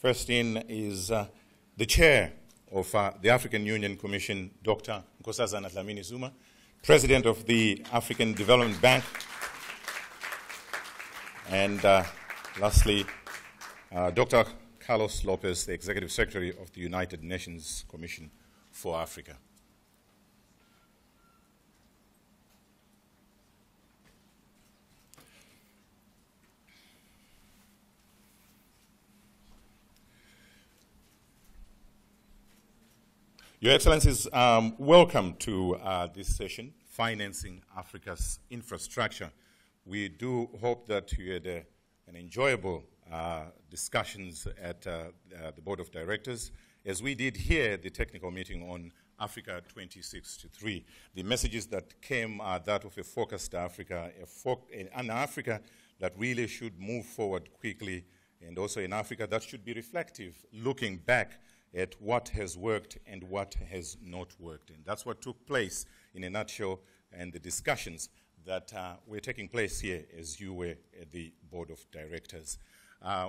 First in is the chair of the African Union Commission, Dr. Nkosazana Dlamini Zuma, president of the African Development Bank, and lastly, Dr. Carlos Lopez, the executive secretary of the United Nations Commission for Africa. Your Excellencies, welcome to this session, Financing Africa's Infrastructure. We do hope that you had an enjoyable discussions at the Board of Directors, as we did here the technical meeting on Africa 2063. The messages that came are that of a focused Africa, an Africa that really should move forward quickly, and also an Africa that should be reflective, looking back at what has worked and what has not worked. And that's what took place in a nutshell, and the discussions that were taking place here as you were at the Board of Directors.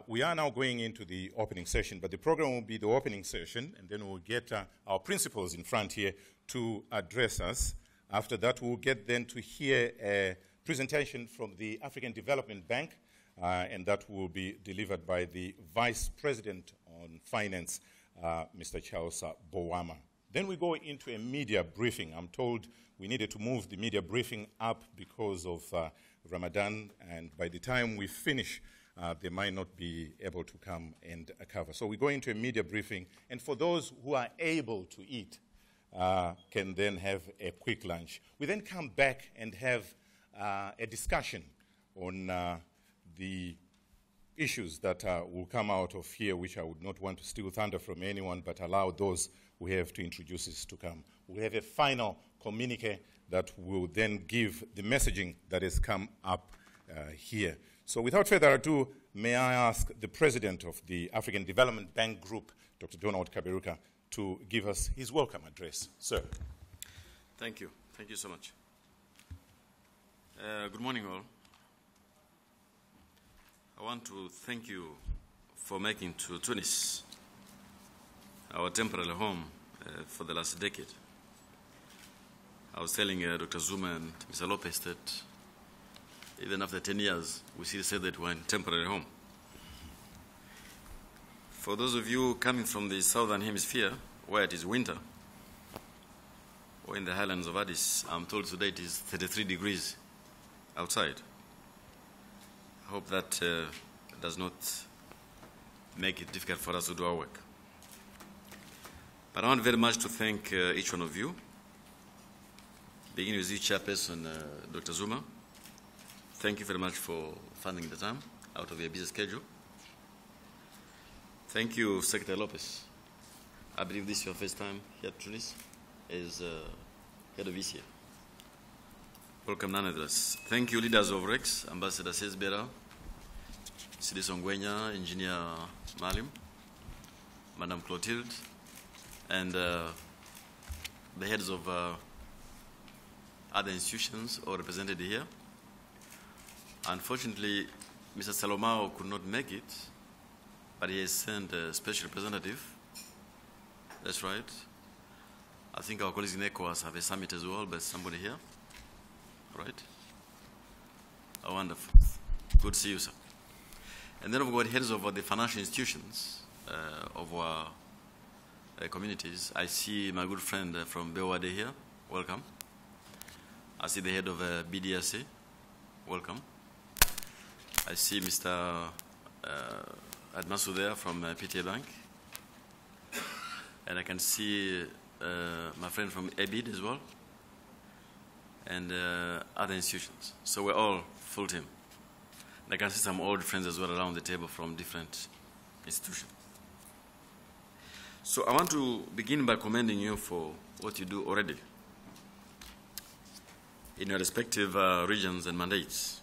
We are now going into the opening session, but the program will be the opening session, and then we'll get our principals in front here to address us. After that, we'll get then to hear a presentation from the African Development Bank, and that will be delivered by the Vice President on Finance, Mr. Charles Bowama. Then we go into a media briefing. I'm told we needed to move the media briefing up because of Ramadan, and by the time we finish, they might not be able to come and cover. So we go into a media briefing, and for those who are able to eat, can then have a quick lunch. We then come back and have a discussion on the issues that will come out of here, which I would not want to steal thunder from anyone, but allow those who have to introduce us to come. We have a final communique that will then give the messaging that has come up here. So without further ado, may I ask the president of the African Development Bank Group, Dr. Donald Kaberuka, to give us his welcome address. Sir. Thank you. Thank you so much. Good morning, all. I want to thank you for making to Tunis our temporary home for the last decade. I was telling Dr. Zuma and Mr. Lopez that even after 10 years, we still say that we're in temporary home. For those of you coming from the southern hemisphere, where it is winter, or in the highlands of Addis, I'm told today it is 33 degrees outside. I hope that does not make it difficult for us to do our work. But I want very much to thank each one of you, beginning with you, Chairperson Dr. Zuma. Thank you very much for finding the time out of your busy schedule. Thank you, Secretary Lopez. I believe this is your first time here at Tunis as head of ECA. Welcome, nonetheless. Thank you, leaders of REX, Ambassador Sesbera, Sidi Songwenya, Engineer Malim, Madam Clotilde, and the heads of other institutions all represented here. Unfortunately, Mr. Salomao could not make it, but he has sent a special representative. That's right. I think our colleagues in ECOWAS have a summit as well, but somebody here. Right? Oh, wonderful. Good to see you, sir. And then we've got heads of the financial institutions of our communities. I see my good friend from Bewade here. Welcome. I see the head of BDSA. Welcome. I see Mr. Admasu there from PTA Bank. And I can see my friend from EBID as well, and other institutions. So we're all full team. And I can see some old friends as well around the table from different institutions. So I want to begin by commending you for what you do already in your respective regions and mandates.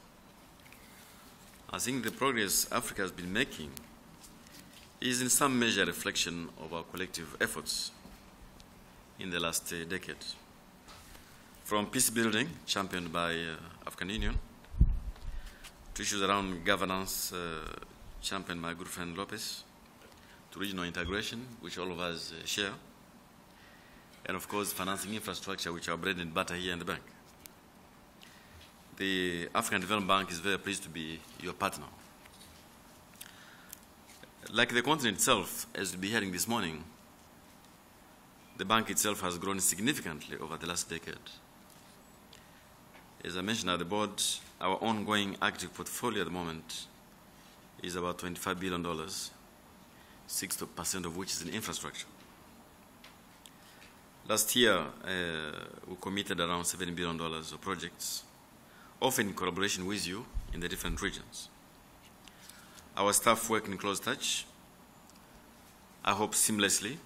I think the progress Africa has been making is in some measure a reflection of our collective efforts in the last decade. From peace building, championed by African Union, to issues around governance, championed by my good friend Lopez, to regional integration, which all of us share, and of course financing infrastructure, which are bread and butter here in the bank. The African Development Bank is very pleased to be your partner. Like the continent itself, as we'll be hearing this morning, the bank itself has grown significantly over the last decade. As I mentioned at the board, our ongoing active portfolio at the moment is about $25 billion, 60% of which is in infrastructure. Last year, we committed around $7 billion of projects, often in collaboration with you in the different regions. Our staff work in close touch, I hope seamlessly,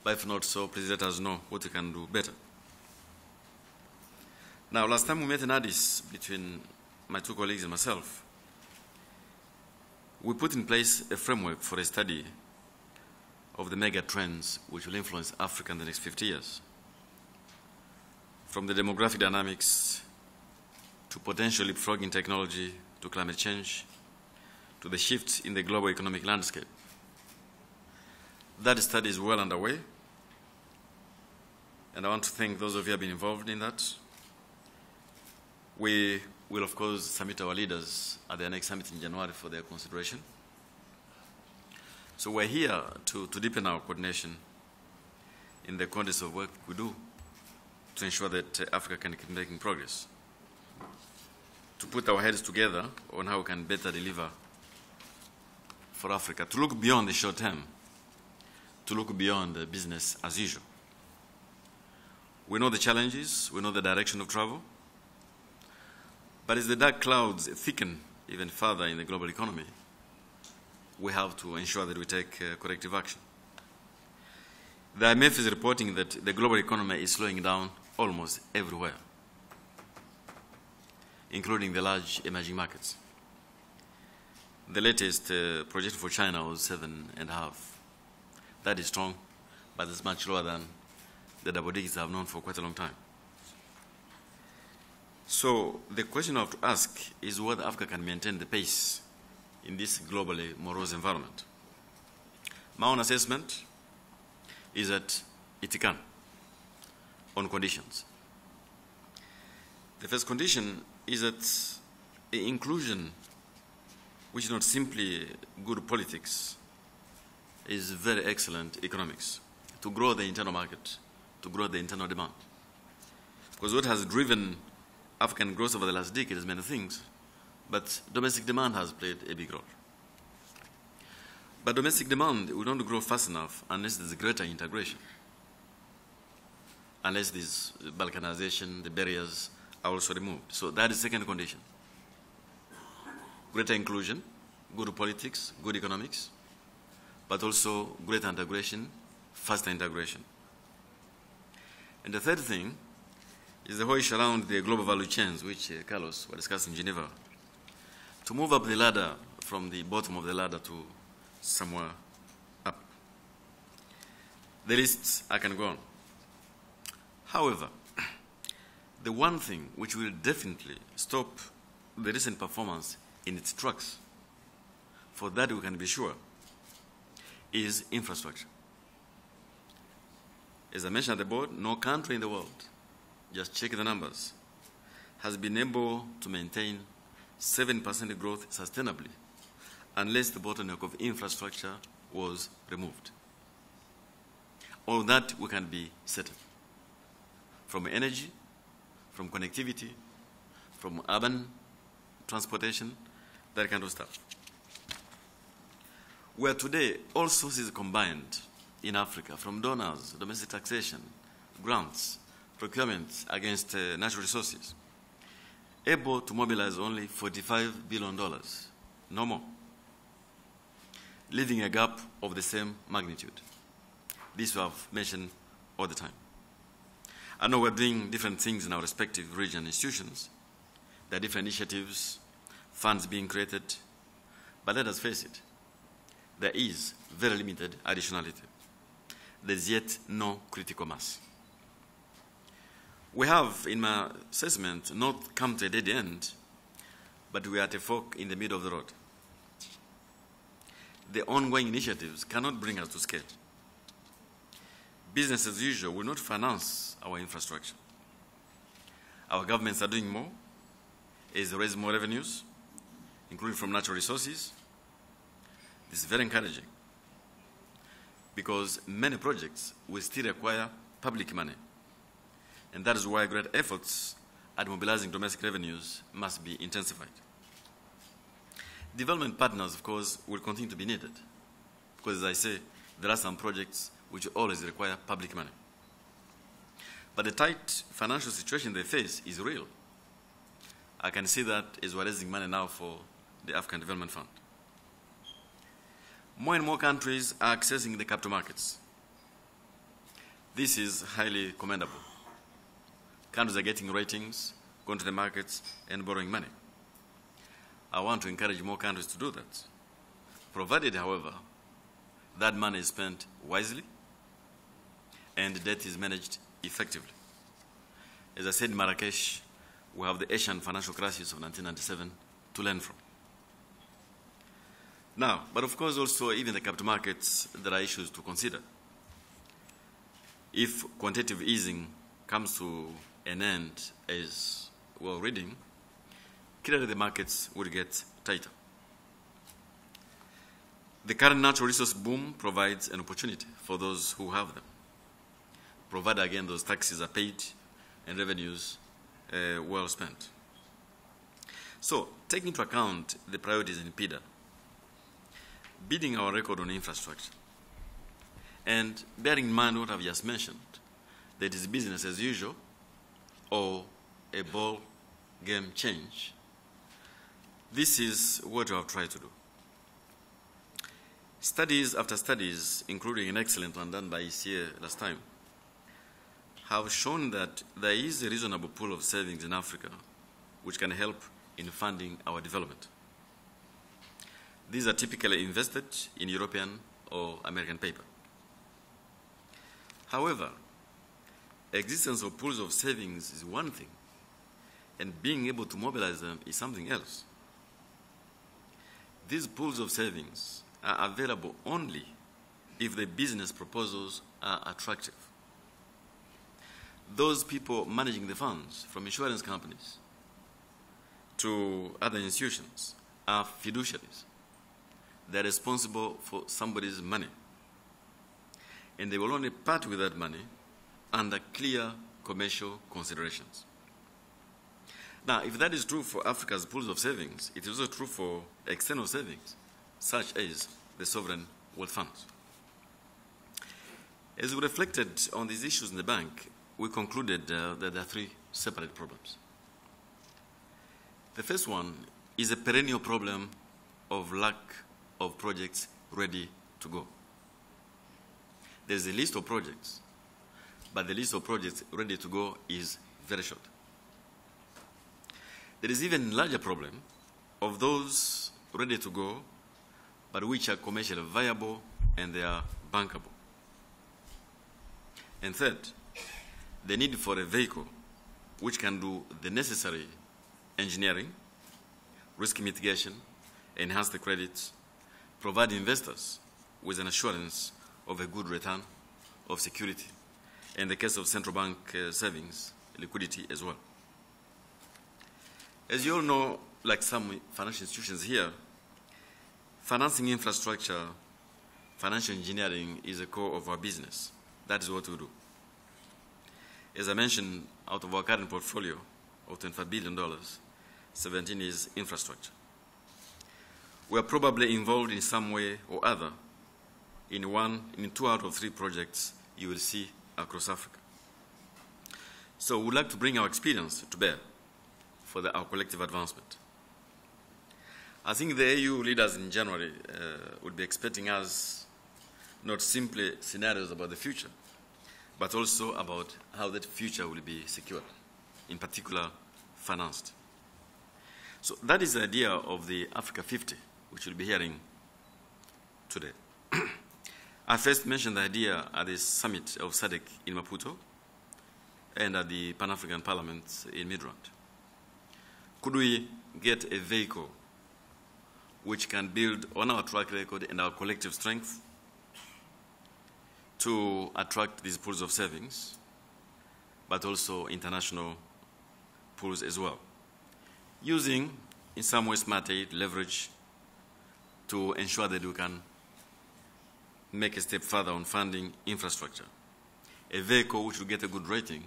but if not so, please let us know what we can do better. Now, last time we met in Addis between my two colleagues and myself, we put in place a framework for a study of the mega trends which will influence Africa in the next 50 years. From the demographic dynamics to potential leapfrogging technology to climate change to the shifts in the global economic landscape. That study is well underway, and I want to thank those of you who have been involved in that. We will, of course, submit our leaders at their next summit in January for their consideration. So we're here to deepen our coordination in the context of work we do to ensure that Africa can keep making progress, to put our heads together on how we can better deliver for Africa, to look beyond the short term, to look beyond the business as usual. We know the challenges, we know the direction of travel, but as the dark clouds thicken even further in the global economy, we have to ensure that we take corrective action. The IMF is reporting that the global economy is slowing down almost everywhere, including the large emerging markets. The latest projection for China was 7.5. That is strong, but it's much lower than the double digits I've known for quite a long time. So the question I have to ask is whether Africa can maintain the pace in this globally morose environment. My own assessment is that it can, on conditions. The first condition is that the inclusion, which is not simply good politics, is very excellent economics, to grow the internal market, to grow the internal demand. Because what has driven African growth over the last decade is many things, but domestic demand has played a big role. But domestic demand will not grow fast enough unless there's greater integration, unless this balkanization, the barriers are also removed. So that is the second condition. Greater inclusion, good politics, good economics, but also greater integration, faster integration. And the third thing is the whole issue around the global value chains, which Carlos was discussing in Geneva, to move up the ladder from the bottom of the ladder to somewhere up. The list, I can go on. However, the one thing which will definitely stop the recent performance in its tracks, for that we can be sure, is infrastructure. As I mentioned at the board, no country in the world, just check the numbers, has been able to maintain 7% growth sustainably unless the bottleneck of infrastructure was removed. All that we can be certain. From energy, from connectivity, from urban transportation, that kind of stuff. Where today all sources combined in Africa, from donors, domestic taxation, grants, procurement against natural resources, able to mobilize only $45 billion, no more, leaving a gap of the same magnitude. This we have mentioned all the time. I know we're doing different things in our respective region institutions. There are different initiatives, funds being created, but let us face it, there is very limited additionality. There's yet no critical mass. We have, in my assessment, not come to a dead end, but we are at a fork in the middle of the road. the ongoing initiatives cannot bring us to scale. Business as usual will not finance our infrastructure. Our governments are doing more, is raise more revenues, including from natural resources. This is very encouraging because many projects will still require public money. And that is why great efforts at mobilizing domestic revenues must be intensified. Development partners, of course, will continue to be needed because, as I say, there are some projects which always require public money. But the tight financial situation they face is real. I can see that as we're raising money now for the African Development Fund. More and more countries are accessing the capital markets. This is highly commendable. Countries are getting ratings, going to the markets, and borrowing money. I want to encourage more countries to do that, provided, however, that money is spent wisely and debt is managed effectively. As I said in Marrakesh, we have the Asian financial crisis of 1997 to learn from. Now, but of course also even the capital markets, there are issues to consider. If quantitative easing comes to an end as we're reading, clearly the markets will get tighter. The current natural resource boom provides an opportunity for those who have them, provided again those taxes are paid and revenues well spent. So, taking into account the priorities in PIDA, beating our record on infrastructure, and bearing in mind what I've just mentioned, that it is business as usual or a ball game change, this is what we have tried to do. Studies after studies, including an excellent one done by ECA last time, have shown that there is a reasonable pool of savings in Africa which can help in funding our development. These are typically invested in European or American paper. However, existence of pools of savings is one thing, and being able to mobilize them is something else. These pools of savings are available only if the business proposals are attractive. Those people managing the funds, from insurance companies to other institutions, are fiduciaries. They're responsible for somebody's money. And they will only part with that money under clear commercial considerations. Now, if that is true for Africa's pools of savings, it is also true for external savings, such as the sovereign wealth funds. As we reflected on these issues in the bank, we concluded that there are three separate problems. The first one is a perennial problem of lack of projects ready to go. There's a list of projects, but the list of projects ready to go is very short. There is even a larger problem of those ready to go, but which are commercially viable and they are bankable. And third, the need for a vehicle which can do the necessary engineering, risk mitigation, enhance the credits, provide investors with an assurance of a good return of security, in the case of central bank savings, liquidity as well. As you all know, like some financial institutions here, financing infrastructure, financial engineering is a core of our business. That is what we do. As I mentioned, out of our current portfolio of $25 billion, 17 is infrastructure. We are probably involved in some way or other in 2 out of 3 projects you will see across Africa. So we'd like to bring our experience to bear for our collective advancement. I think the AU leaders in January would be expecting us not simply scenarios about the future, but also about how that future will be secured, in particular financed. So that is the idea of the Africa 50, which we'll be hearing today. I first mentioned the idea at the summit of SADC in Maputo and at the Pan-African Parliament in Midrand. Could we get a vehicle which can build on our track record and our collective strength to attract these pools of savings, but also international pools as well, using, in some way, smart aid, leverage, to ensure that we can make a step further on funding infrastructure. A vehicle which will get a good rating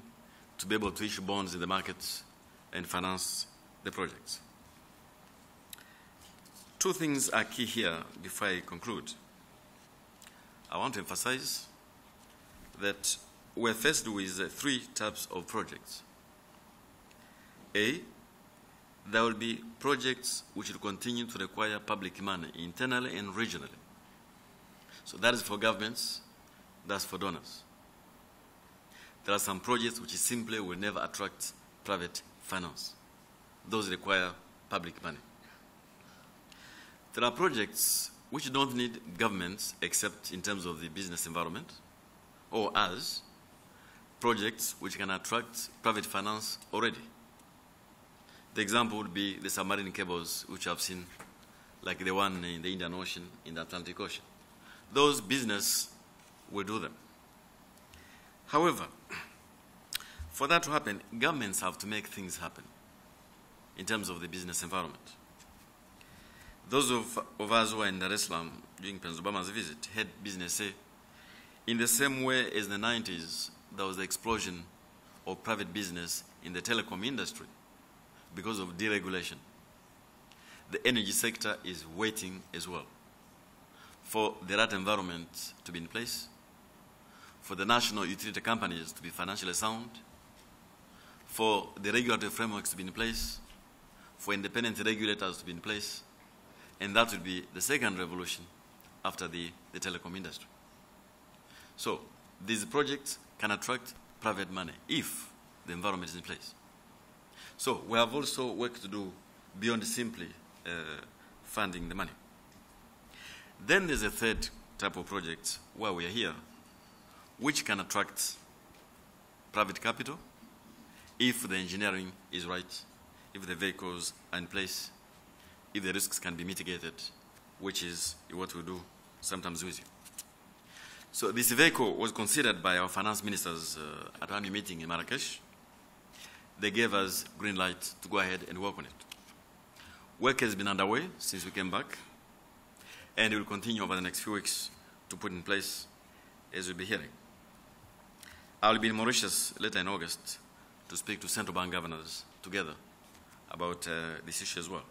to be able to issue bonds in the markets and finance the projects. Two things are key here before I conclude. I want to emphasize that we're faced with three types of projects. A, there will be projects which will continue to require public money internally and regionally. So that is for governments, that's for donors. There are some projects which simply will never attract private finance. Those require public money. There are projects which don't need governments except in terms of the business environment, or as projects which can attract private finance already. The example would be the submarine cables which I've seen, like the one in the Indian Ocean, in the Atlantic Ocean. Those business will do them. However, for that to happen, governments have to make things happen in terms of the business environment. Those of us who were in Dar es Salaam during President Obama's visit heard business say, in the same way as in the 90s, there was the explosion of private business in the telecom industry because of deregulation. The energy sector is waiting as well for the right environment to be in place, for the national utility companies to be financially sound, for the regulatory frameworks to be in place, for independent regulators to be in place, and that would be the second revolution after the telecom industry. So these projects can attract private money if the environment is in place. So we have also work to do beyond simply funding the money. Then there's a third type of project where we are here, which can attract private capital if the engineering is right, if the vehicles are in place, if the risks can be mitigated, which is what we do sometimes with you. So this vehicle was considered by our finance ministers at our meeting in Marrakesh. They gave us green light to go ahead and work on it. Work has been underway since we came back, and it will continue over the next few weeks to put in place, as we'll be hearing. I will be in Mauritius later in August to speak to central bank governors together about this issue as well.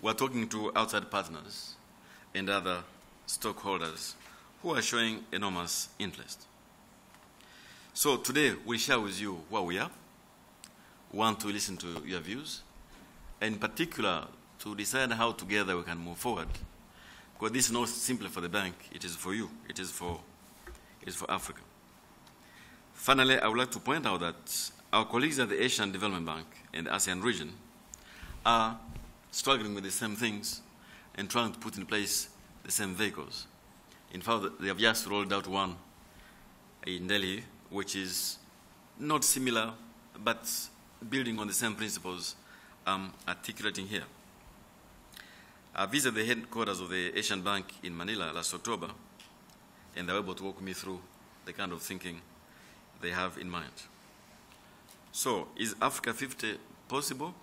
We're talking to outside partners and other stockholders who are showing enormous interest. So today we'll share with you where we are. We want to listen to your views, and in particular to decide how together we can move forward. Because this is not simply for the bank, it is for you, it is for Africa. Finally, I would like to point out that our colleagues at the Asian Development Bank and the ASEAN region are struggling with the same things and trying to put in place the same vehicles. In fact, they have just rolled out one in Delhi, which is not similar, but building on the same principles I'm articulating here. I visited the headquarters of the Asian Bank in Manila last October, and they were able to walk me through the kind of thinking they have in mind. So, is Africa 50 possible?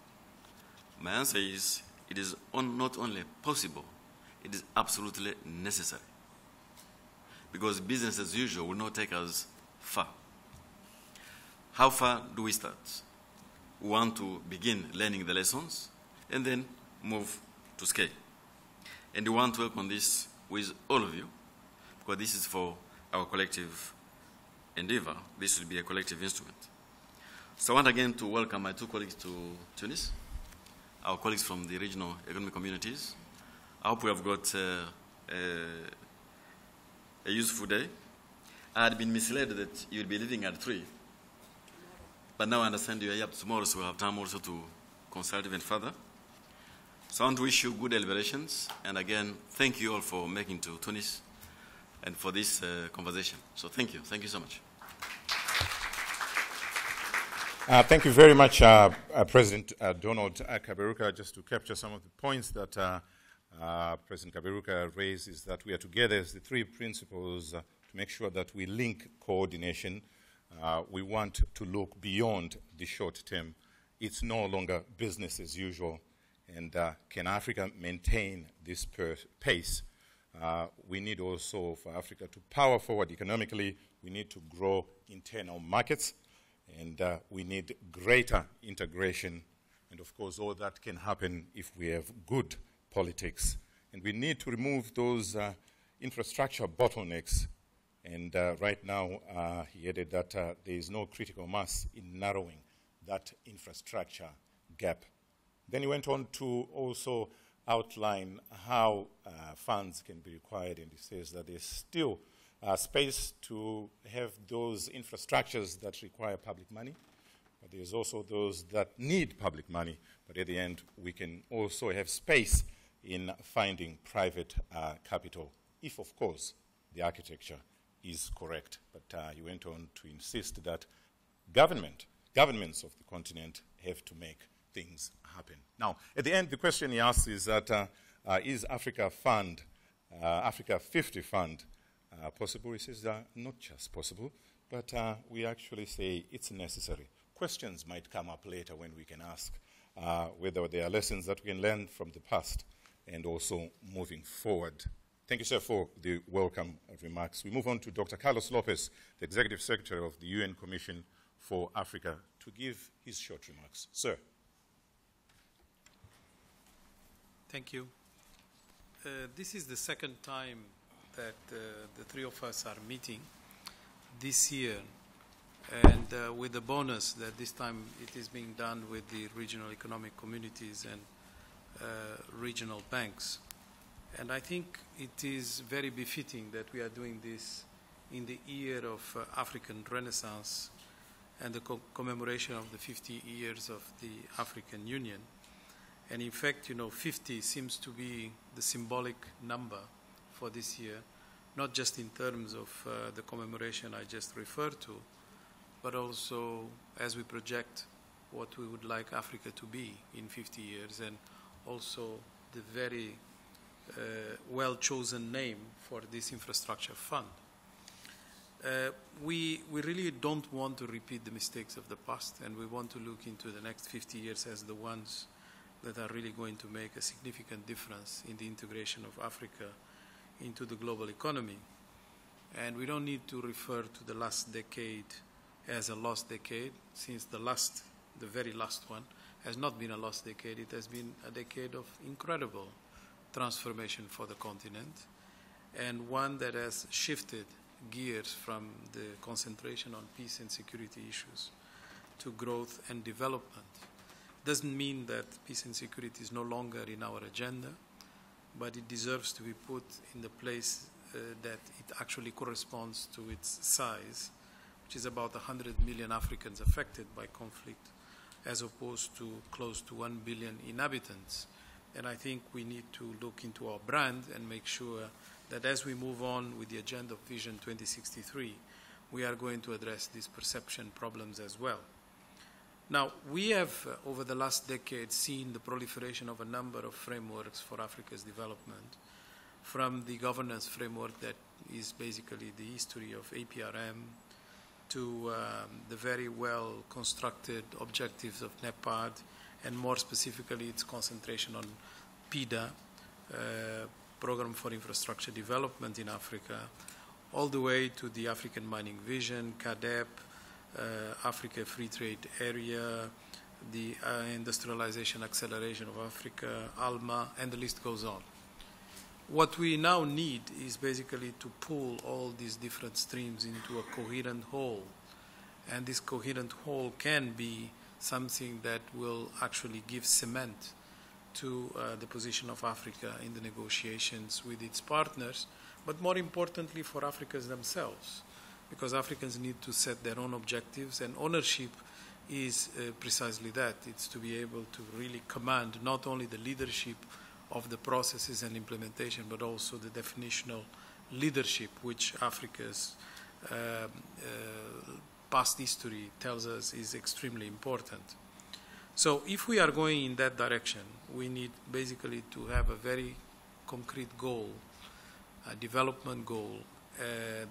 My answer is, it is not only possible, it is absolutely necessary. Because business as usual will not take us far. How far do we start? We want to begin learning the lessons and then move to scale. And we want to work on this with all of you, because this is for our collective endeavor. This will be a collective instrument. So I want again to welcome my two colleagues to Tunis, our colleagues from the regional economic communities. I hope we have got a useful day. I had been misled that you'll be leaving at 3, but now I understand you are up tomorrow, so we'll have time also to consult even further. So I want to wish you good deliberations, and again, thank you all for making to Tunis and for this conversation. So thank you so much. Thank you very much, President Donald Kaberuka. Just to capture some of the points that President Kaberuka raised is that we are together as the three principles to make sure that we link coordination. We want to look beyond the short term. It's no longer business as usual. And can Africa maintain this pace? We need also for Africa to power forward economically. We need to grow internal markets. And we need greater integration. And of course, all that can happen if we have good politics. And we need to remove those infrastructure bottlenecks. And right now, he added that there is no critical mass in narrowing that infrastructure gap. Then he went on to also outline how funds can be required, and he says that there's still space to have those infrastructures that require public money, but there's also those that need public money, but at the end we can also have space in finding private capital, if of course the architecture is correct. But he went on to insist that governments of the continent have to make things happen. Now, at the end, the question he asks is that is Africa 50 fund possible? He says not just possible, but we actually say it's necessary. Questions might come up later when we can ask whether there are lessons that we can learn from the past and also moving forward. Thank you, sir, for the welcome remarks. We move on to Dr. Carlos Lopez, the Executive Secretary of the UN Commission for Africa, to give his short remarks. Sir. Thank you. This is the second time that the three of us are meeting this year, and with the bonus that this time it is being done with the regional economic communities and regional banks. And I think it is very befitting that we are doing this in the year of African Renaissance and the commemoration of the 50 years of the African Union. And in fact, 50 seems to be the symbolic number for this year, not just in terms of the commemoration I just referred to, but also as we project what we would like Africa to be in 50 years, and also the very well-chosen name for this infrastructure fund. We really don't want to repeat the mistakes of the past, and we want to look into the next 50 years as the ones that are really going to make a significant difference in the integration of Africa into the global economy. And we don't need to refer to the last decade as a lost decade, since the very last one has not been a lost decade. It has been a decade of incredible transformation for the continent, and one that has shifted gears from the concentration on peace and security issues to growth and development. Doesn't mean that peace and security is no longer in our agenda, but it deserves to be put in the place that it actually corresponds to its size, which is about 100 million Africans affected by conflict, as opposed to close to 1 billion inhabitants. And I think we need to look into our brand and make sure that as we move on with the agenda of Vision 2063, we are going to address these perception problems as well. Now, we have, over the last decade, seen the proliferation of a number of frameworks for Africa's development, from the governance framework that is basically the history of APRM to the very well-constructed objectives of NEPAD, and more specifically its concentration on PIDA, Program for Infrastructure Development in Africa, all the way to the African Mining Vision, CADEP, Africa Free Trade Area, the Industrialization Acceleration of Africa, ALMA, and the list goes on. What we now need is basically to pull all these different streams into a coherent whole. And this coherent whole can be something that will actually give cement to the position of Africa in the negotiations with its partners, but more importantly for Africans themselves, because Africans need to set their own objectives, and ownership is precisely that. It's to be able to really command not only the leadership of the processes and implementation, but also the definitional leadership, which Africa's past history tells us is extremely important. So if we are going in that direction, we need basically to have a very concrete goal, a development goal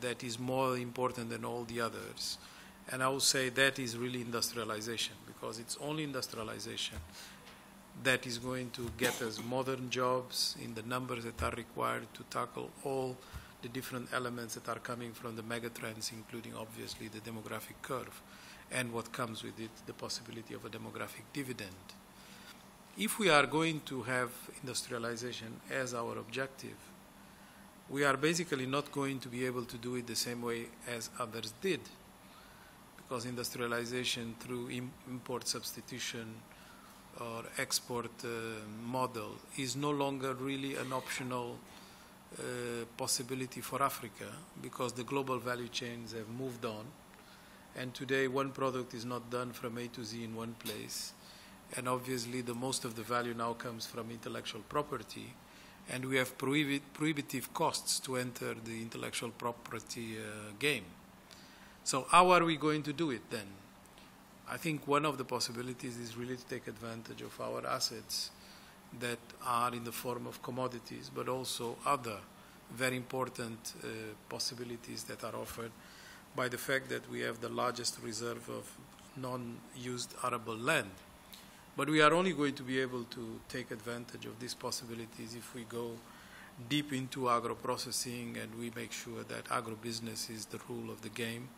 that is more important than all the others. And I would say that is really industrialization, because it's only industrialization that is going to get us modern jobs in the numbers that are required to tackle all the different elements that are coming from the megatrends, including obviously the demographic curve and what comes with it, the possibility of a demographic dividend. If we are going to have industrialization as our objective, we are basically not going to be able to do it the same way as others did, because industrialization through import substitution or export model is no longer really an optional possibility for Africa, because the global value chains have moved on, and today one product is not done from A to Z in one place, and obviously the most of the value now comes from intellectual property, and we have prohibitive costs to enter the intellectual property game. So how are we going to do it then? I think one of the possibilities is really to take advantage of our assets that are in the form of commodities, but also other very important possibilities that are offered by the fact that we have the largest reserve of non-used arable land. But we are only going to be able to take advantage of these possibilities if we go deep into agro-processing and we make sure that agribusiness is the rule of the game,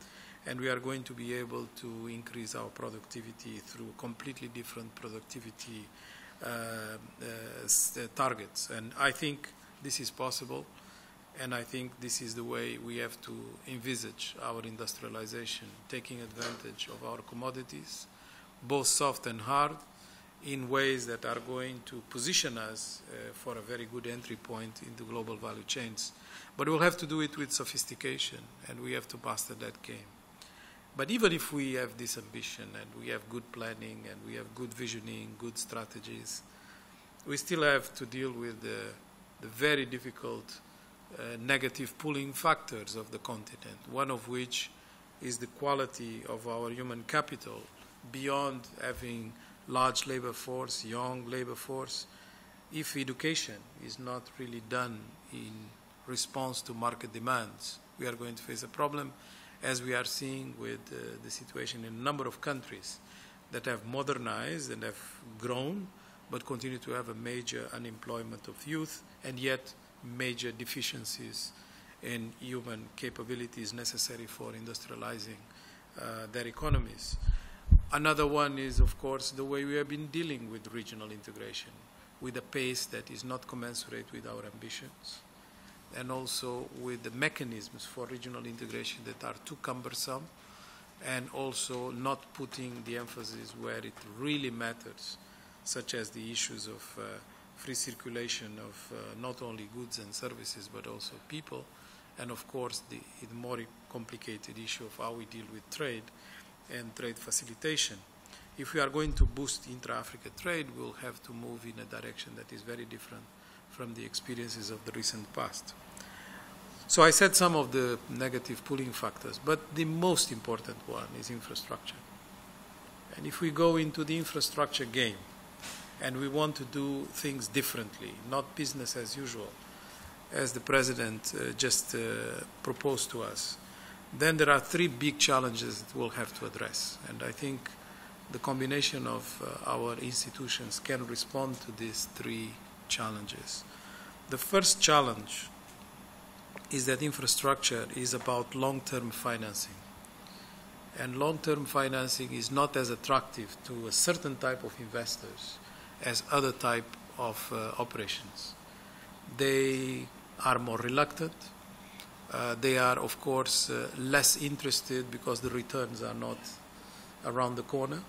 and we are going to be able to increase our productivity through completely different productivity targets. And I think this is possible, and I think this is the way we have to envisage our industrialization, taking advantage of our commodities, both soft and hard, in ways that are going to position us for a very good entry point into global value chains. But we'll have to do it with sophistication, and we have to master that game. But even if we have this ambition and we have good planning and we have good visioning, good strategies, we still have to deal with the very difficult negative pulling factors of the continent, one of which is the quality of our human capital. Beyond having large labor force, young labor force, if education is not really done in response to market demands, we are going to face a problem, as we are seeing with the situation in a number of countries that have modernized and have grown, but continue to have a major unemployment of youth, and yet major deficiencies in human capabilities necessary for industrializing their economies. Another one is, of course, the way we have been dealing with regional integration, with a pace that is not commensurate with our ambitions, and also with the mechanisms for regional integration that are too cumbersome, and also not putting the emphasis where it really matters, such as the issues of free circulation of not only goods and services, but also people, and of course the more complicated issue of how we deal with trade and trade facilitation. If we are going to boost intra-Africa trade, we'll have to move in a direction that is very different from the experiences of the recent past. So I said some of the negative pulling factors, but the most important one is infrastructure. And if we go into the infrastructure game and we want to do things differently, not business as usual, as the President just proposed to us, then there are three big challenges that we'll have to address. And I think the combination of our institutions can respond to these three challenges. The first challenge is that infrastructure is about long-term financing. And long-term financing is not as attractive to a certain type of investors as other type of operations. They are more reluctant. They are, of course, less interested because the returns are not around the corner.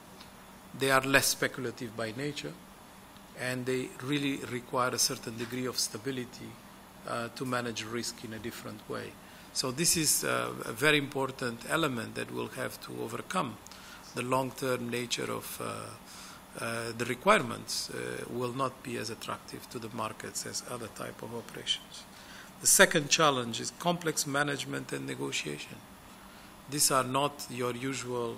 They are less speculative by nature, and they really require a certain degree of stability to manage risk in a different way. So this is a very important element that we'll have to overcome. The long-term nature of the requirements will not be as attractive to the markets as other type of operations. The second challenge is complex management and negotiation. These are not your usual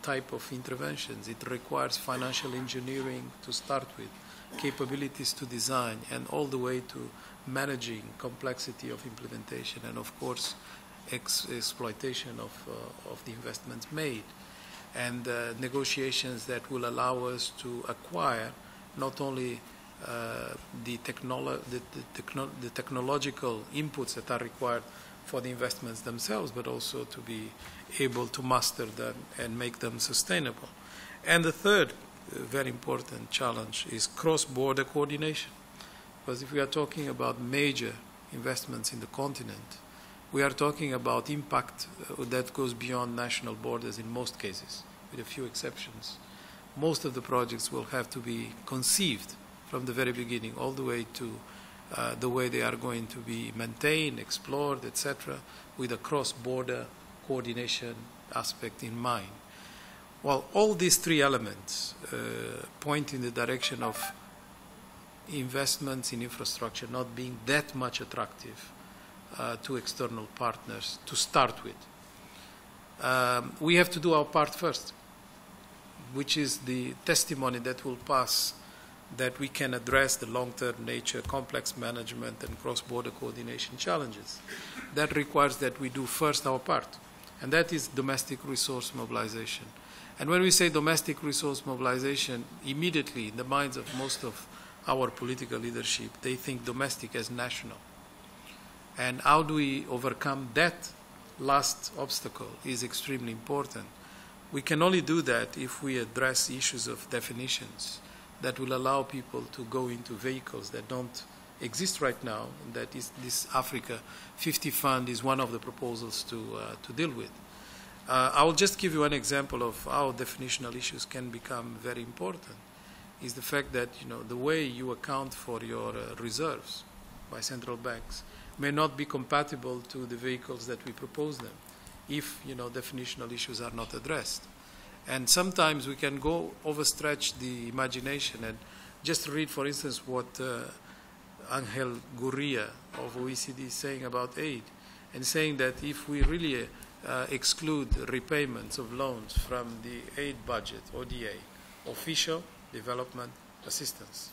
type of interventions. It requires financial engineering to start with, capabilities to design, and all the way to managing complexity of implementation, and of course exploitation of the investments made, and negotiations that will allow us to acquire not only the technological inputs that are required for the investments themselves, but also to be able to master them and make them sustainable. And the third very important challenge is cross-border coordination. Because if we are talking about major investments in the continent, we are talking about impact that goes beyond national borders in most cases, with a few exceptions. Most of the projects will have to be conceived from the very beginning, all the way to the way they are going to be maintained, explored, etc., with a cross-border coordination aspect in mind. Well, all these three elements point in the direction of investments in infrastructure not being that much attractive to external partners to start with. We have to do our part first, which is the testimony that will pass that we can address the long-term nature, complex management, and cross-border coordination challenges. That requires that we do first our part, and that is domestic resource mobilization. And when we say domestic resource mobilization, immediately in the minds of most of our political leadership, they think domestic as national. And how do we overcome that last obstacle is extremely important. We can only do that if we address issues of definitions that will allow people to go into vehicles that don't exist right now, and that is this Africa 50 Fund is one of the proposals to deal with. I will just give you an example of how definitional issues can become very important. Is the fact that the way you account for your reserves by central banks may not be compatible to the vehicles that we propose them if definitional issues are not addressed. And sometimes we can go overstretch the imagination and just read, for instance, what Angel Gurria of OECD is saying about aid, and saying that if we really exclude repayments of loans from the aid budget, ODA, official development assistance,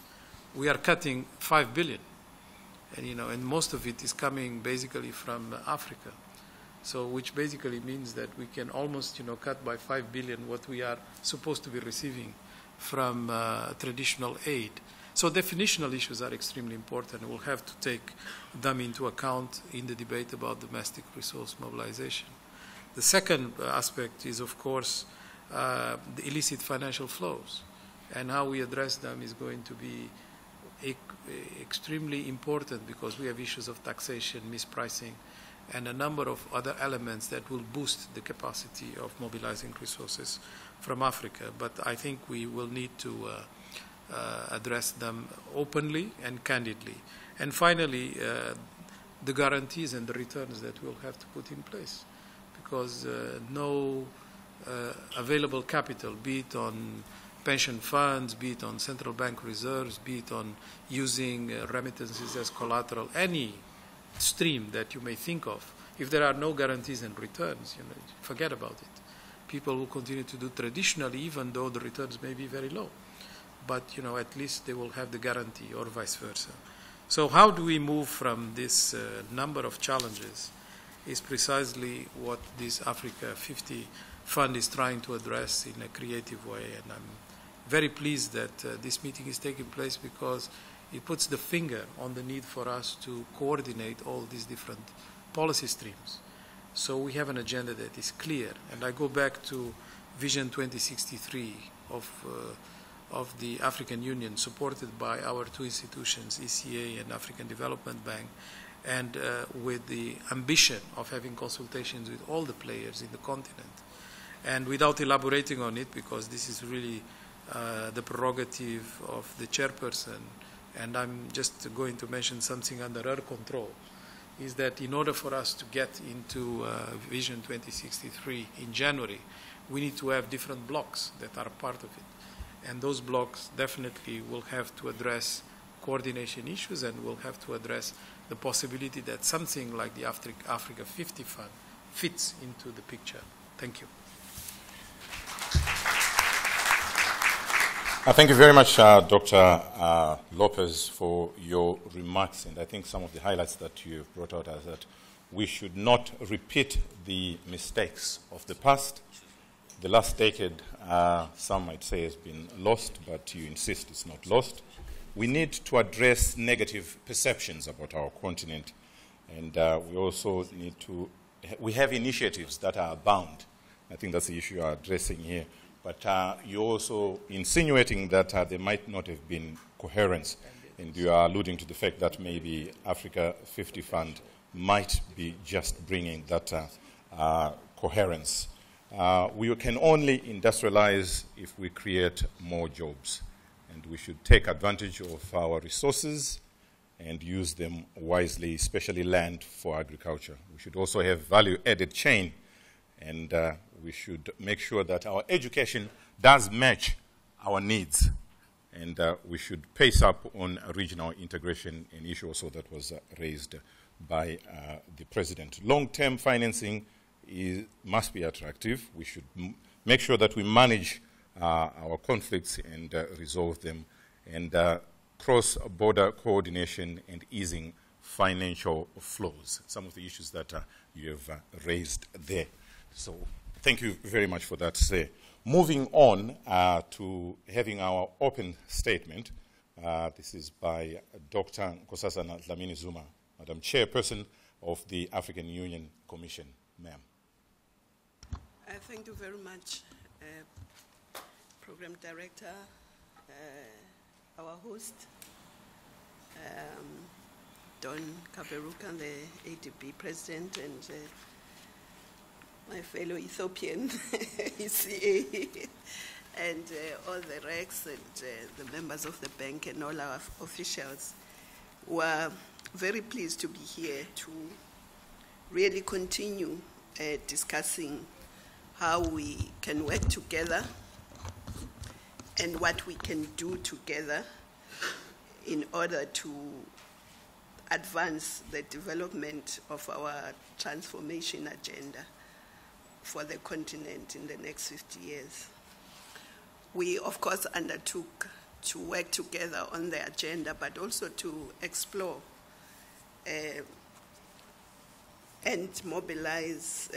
we are cutting 5 billion. And most of it is coming basically from Africa. So which basically means that we can almost cut by 5 billion what we are supposed to be receiving from traditional aid. So definitional issues are extremely important. We'll have to take them into account in the debate about domestic resource mobilization. The second aspect is, of course, the illicit financial flows. And how we address them is going to be extremely important, because we have issues of taxation, mispricing, and a number of other elements that will boost the capacity of mobilizing resources from Africa. But I think we will need to address them openly and candidly. And finally, the guarantees and the returns that we'll have to put in place, because no available capital, be it on pension funds, be it on central bank reserves, be it on using remittances as collateral, any stream that you may think of, if there are no guarantees and returns, forget about it. People will continue to do traditionally, even though the returns may be very low. But, at least they will have the guarantee, or vice versa. So how do we move from this number of challenges is precisely what this Africa 50 Fund is trying to address in a creative way. And I'm very pleased that this meeting is taking place, because it puts the finger on the need for us to coordinate all these different policy streams. So we have an agenda that is clear. And I go back to Vision 2063 of the African Union, supported by our two institutions, ECA and African Development Bank, and with the ambition of having consultations with all the players in the continent. And without elaborating on it, because this is really the prerogative of the chairperson, and I'm just going to mention something under her control, is that in order for us to get into Vision 2063 in January, we need to have different blocks that are part of it. And those blocks definitely will have to address coordination issues, and will have to address the possibility that something like the Africa 50 Fund fits into the picture. Thank you. Thank you very much, Dr. Lopez, for your remarks. And I think some of the highlights that you brought out are that we should not repeat the mistakes of the past. The last decade, some might say, has been lost, but you insist it's not lost. We need to address negative perceptions about our continent. And we also need to, we have initiatives that are bound. I think that's the issue you are addressing here. But you're also insinuating that there might not have been coherence. And you are alluding to the fact that maybe Africa 50 Fund might be just bringing that coherence. We can only industrialize if we create more jobs. And we should take advantage of our resources and use them wisely, especially land for agriculture. We should also have value-added chain, and we should make sure that our education does match our needs. And we should pace up on regional integration, an issue also that was raised by the President. Long-term financing must be attractive. We should make sure that we manage our conflicts and resolve them, and cross-border coordination and easing financial flows. Some of the issues that you have raised there. So thank you very much for that, sir. Moving on to having our open statement. This is by Dr. Nkosazana Dlamini Zuma, Madam Chairperson of the African Union Commission. Ma'am. Thank you very much, Program Director, our host, Don Kaberuka, the ADB President, and my fellow Ethiopian ECA, and all the RECs and the members of the bank and all our officials. We are very pleased to be here to really continue discussing how we can work together and what we can do together in order to advance the development of our transformation agenda for the continent in the next 50 years. We, of course, undertook to work together on the agenda, but also to explore and mobilize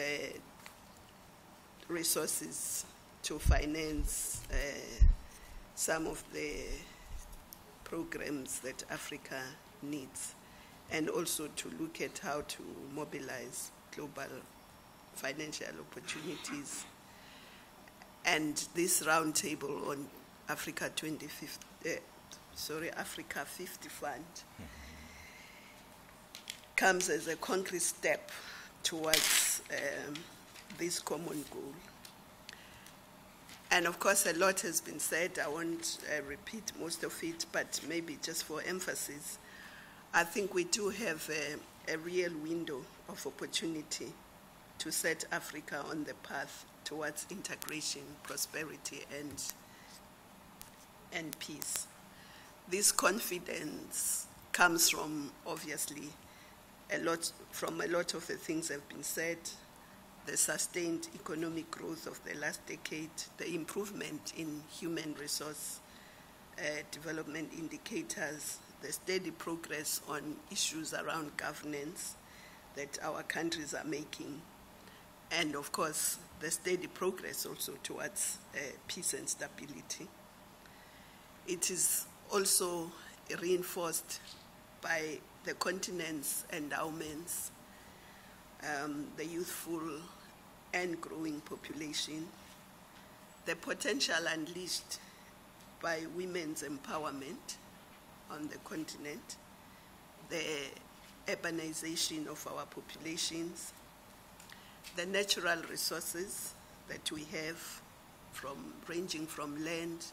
resources to finance some of the programs that Africa needs, and also to look at how to mobilize global financial opportunities. And this roundtable on Africa 50 Fund comes as a concrete step towards this common goal. And of course, a lot has been said. I won't repeat most of it, but maybe just for emphasis, I think we do have a real window of opportunity to set Africa on the path towards integration, prosperity, and peace. This confidence comes from, obviously, a lot of the things that have been said, the sustained economic growth of the last decade, the improvement in human resource development indicators, the steady progress on issues around governance that our countries are making, and of course, the steady progress also towards peace and stability. It is also reinforced by the continent's endowments, the youthful and growing population, the potential unleashed by women's empowerment on the continent, the urbanization of our populations, the natural resources that we have ranging from land,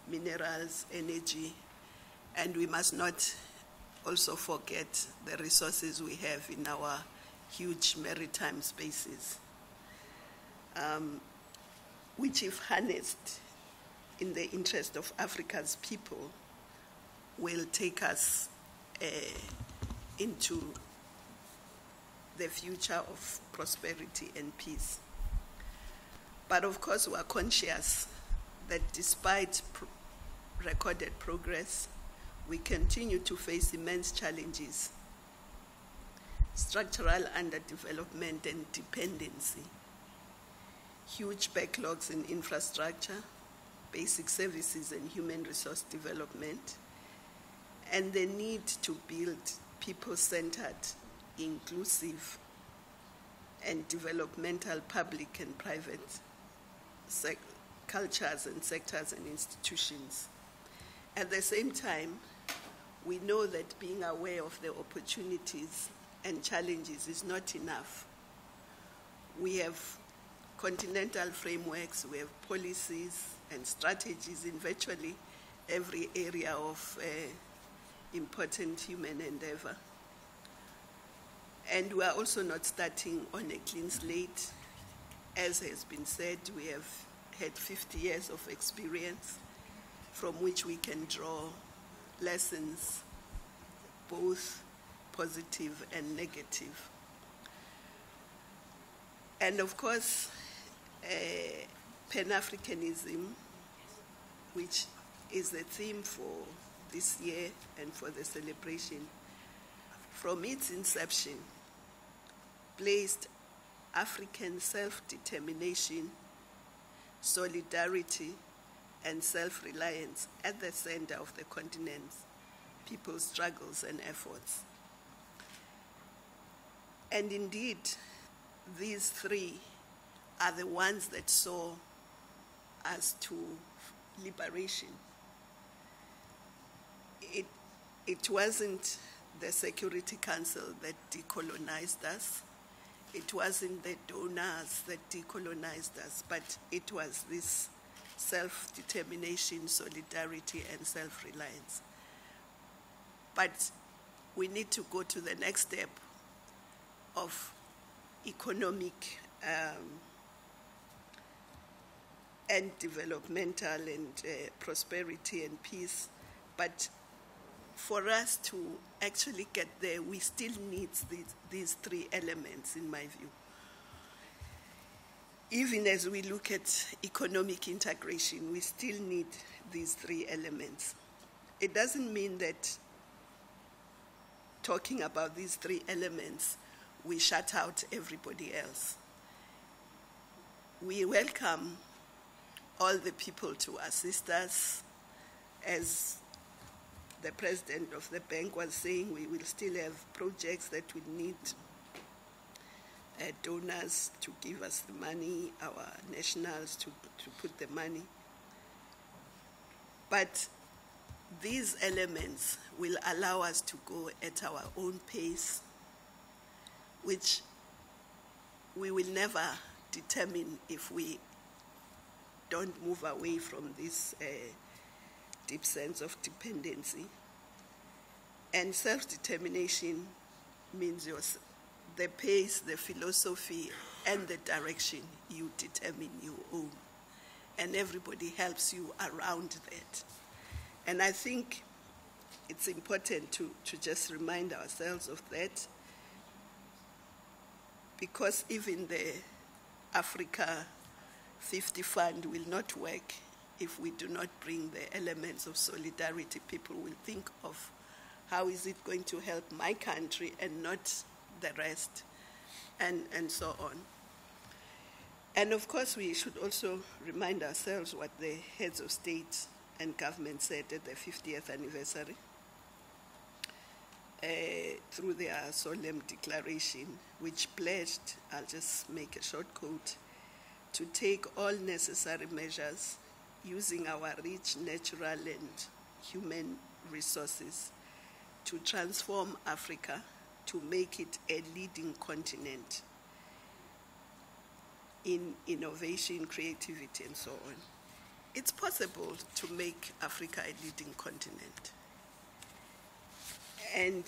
minerals, energy, and we must not also forget the resources we have in our huge maritime spaces, which, if harnessed in the interest of Africa's people, will take us into the future of prosperity and peace. But of course, we are conscious that despite recorded progress, we continue to face immense challenges: structural underdevelopment and dependency, huge backlogs in infrastructure, basic services and human resource development, and the need to build people-centered, inclusive, and developmental public and private cultures and sectors and institutions. At the same time, we know that being aware of the opportunities and challenges is not enough. We have continental frameworks, we have policies and strategies in virtually every area of important human endeavor. And we are also not starting on a clean slate. As has been said, we have had 50 years of experience from which we can draw lessons, both positive and negative. And of course, Pan-Africanism, which is the theme for this year and for the celebration, from its inception, placed African self-determination, solidarity, and self-reliance at the center of the continent's people's struggles and efforts. And indeed, these three are the ones that saw us to liberation. It wasn't the Security Council that decolonized us. It wasn't the donors that decolonized us, but it was this self-determination, solidarity, and self-reliance. But we need to go to the next step of economic and developmental and prosperity and peace. But for us to actually get there, we still need these three elements, in my view. Even as we look at economic integration, we still need these three elements. It doesn't mean that talking about these three elements, we shut out everybody else. We welcome all the people to assist us. As the president of the bank was saying, we will still have projects that will need donors to give us the money, our nationals to put the money. But these elements will allow us to go at our own pace, which we will never determine if we don't move away from this deep sense of dependency. And self-determination means the pace, the philosophy, and the direction you determine you own. And everybody helps you around that. And I think it's important to just remind ourselves of that, because even the Africa 50 Fund will not work if we do not bring the elements of solidarity. People will think of how is it going to help my country and not the rest, and so on. And of course, we should also remind ourselves what the heads of state and government said at the 50th anniversary through their solemn declaration, which pledged, I'll just make a short quote, to take all necessary measures using our rich natural and human resources to transform Africa, to make it a leading continent in innovation, creativity, and so on. It's possible to make Africa a leading continent. And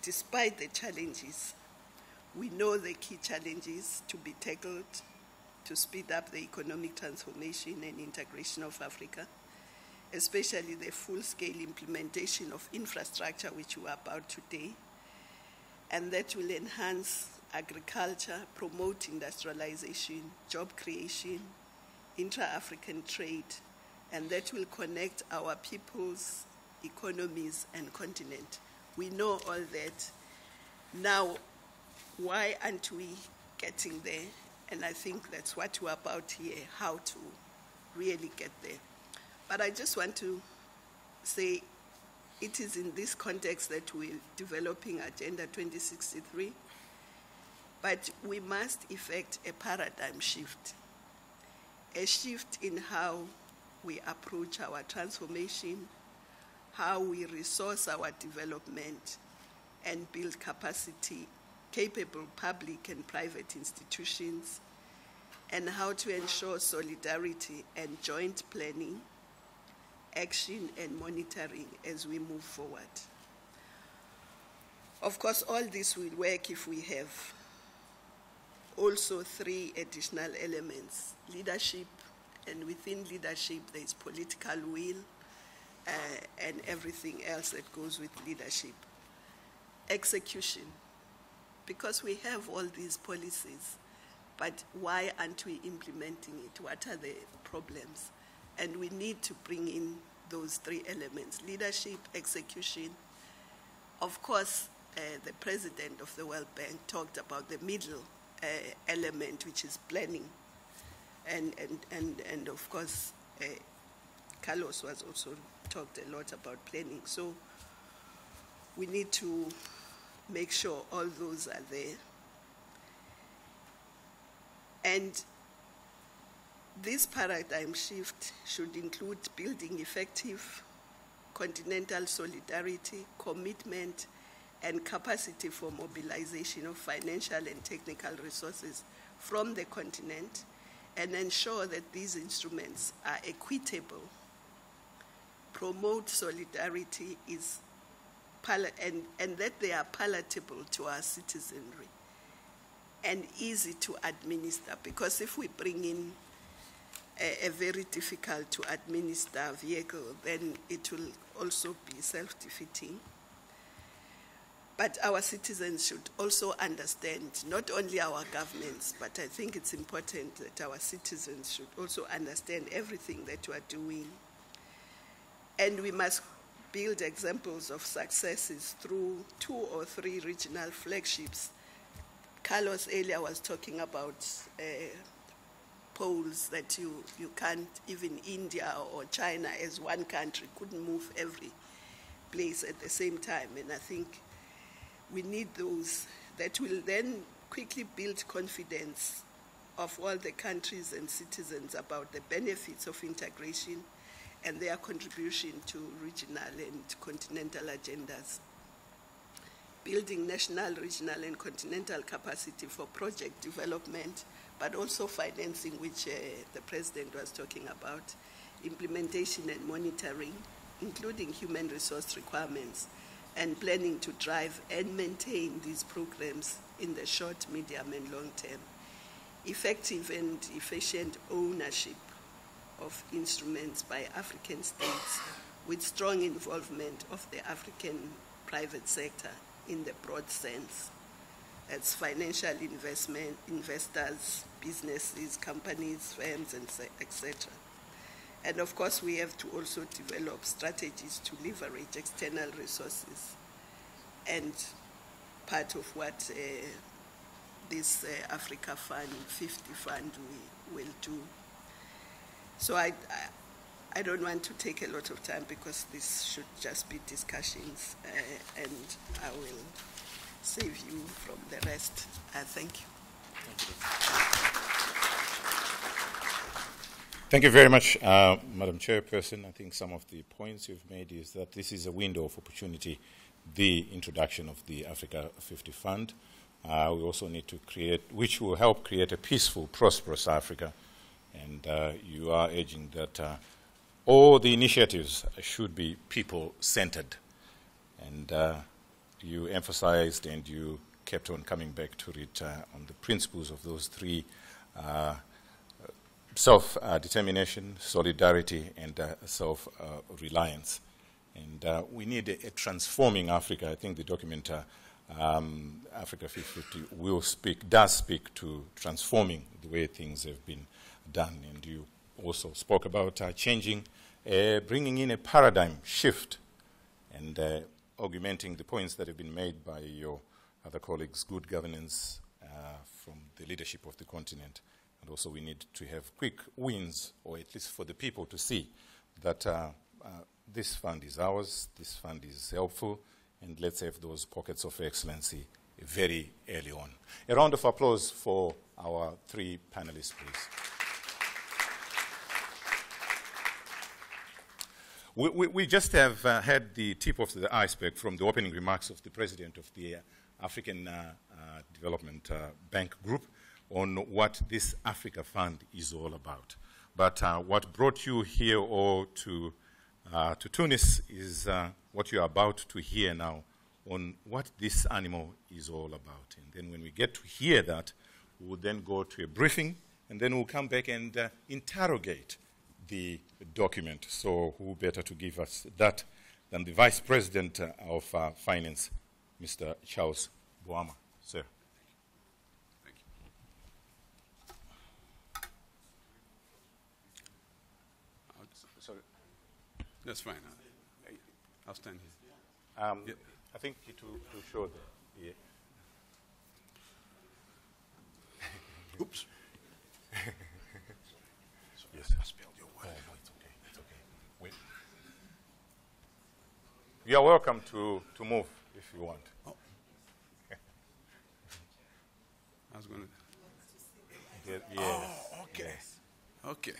despite the challenges, we know the key challenges to be tackled to speed up the economic transformation and integration of Africa, especially the full-scale implementation of infrastructure, which we are about today, and that will enhance agriculture, promote industrialization, job creation, intra-African trade, and that will connect our peoples, economies, and continent. We know all that. Now, why aren't we getting there? And I think that's what we're about here, how to really get there. But I just want to say it is in this context that we're developing Agenda 2063, but we must effect a paradigm shift, a shift in how we approach our transformation, how we resource our development, and build capacity, capable public and private institutions, and how to ensure solidarity and joint planning, action and monitoring as we move forward. Of course, all this will work if we have also 3 additional elements: leadership, and within leadership there is political will and everything else that goes with leadership. Execution, because we have all these policies, but why aren't we implementing it? What are the problems? And we need to bring in those 3 elements: leadership, execution. Of course, the president of the World Bank talked about the middle element, which is planning. And of course, Carlos was also talked a lot about planning. So we need to make sure all those are there. And this paradigm shift should include building effective continental solidarity, commitment, and capacity for mobilization of financial and technical resources from the continent, and ensure that these instruments are equitable, promote solidarity, and that they are palatable to our citizenry and easy to administer. Because if we bring in a very difficult to administer vehicle, then it will also be self-defeating. But our citizens should also understand, not only our governments, but I think it's important that our citizens should also understand everything that we are doing. And we must build examples of successes through 2 or 3 regional flagships. Carlos earlier was talking about poles that you can't, even India or China as one country couldn't move every place at the same time. And I think we need those that will then quickly build confidence of all the countries and citizens about the benefits of integration and their contribution to regional and continental agendas. Building national, regional, and continental capacity for project development, but also financing, which the President was talking about, implementation and monitoring, including human resource requirements, and planning to drive and maintain these programs in the short, medium, and long term. Effective and efficient ownership of instruments by African states with strong involvement of the African private sector in the broad sense. That's financial investors, businesses, companies, firms, and etc. And of course, we have to also develop strategies to leverage external resources. And part of what this Africa Fund, 50 Fund, we will do. So I don't want to take a lot of time because this should just be discussions, and I will save you from the rest. Thank you. Thank you very much, Madam Chairperson. I think some of the points you've made is that this is a window of opportunity, the introduction of the Africa 50 Fund. We also need to create, which will help create a peaceful, prosperous Africa. And you are urging that all the initiatives should be people-centered. And you emphasized and you kept on coming back to it on the principles of those 3: self-determination, solidarity, and self-reliance. And we need a transforming Africa. I think the document Africa 50 does speak to transforming the way things have been done. And you also spoke about changing, bringing in a paradigm shift and augmenting the points that have been made by your other colleagues, good governance from the leadership of the continent. And also we need to have quick wins, or at least for the people to see that this fund is ours, this fund is helpful, and let's have those pockets of excellency very early on. A round of applause for our three panelists, please. We just have had the tip of the iceberg from the opening remarks of the president of the African Development Bank Group on what this Africa Fund is all about. But what brought you here or to Tunis is what you're about to hear now on what this animal is all about. And then when we get to hear that, we'll then go to a briefing, and then we'll come back and interrogate the document. So who better to give us that than the Vice President of Finance, Mr. Charles Boama. Sir. Thank you. Sorry. That's fine. I'll stand here. Yep. I think to show the... Yeah. Oops. Yes. I spelled your word. Oh, no, it's okay. It's okay. Wait. You are welcome to move if you want. Oh. I was going to... Yes. Oh, okay. Yes. Okay.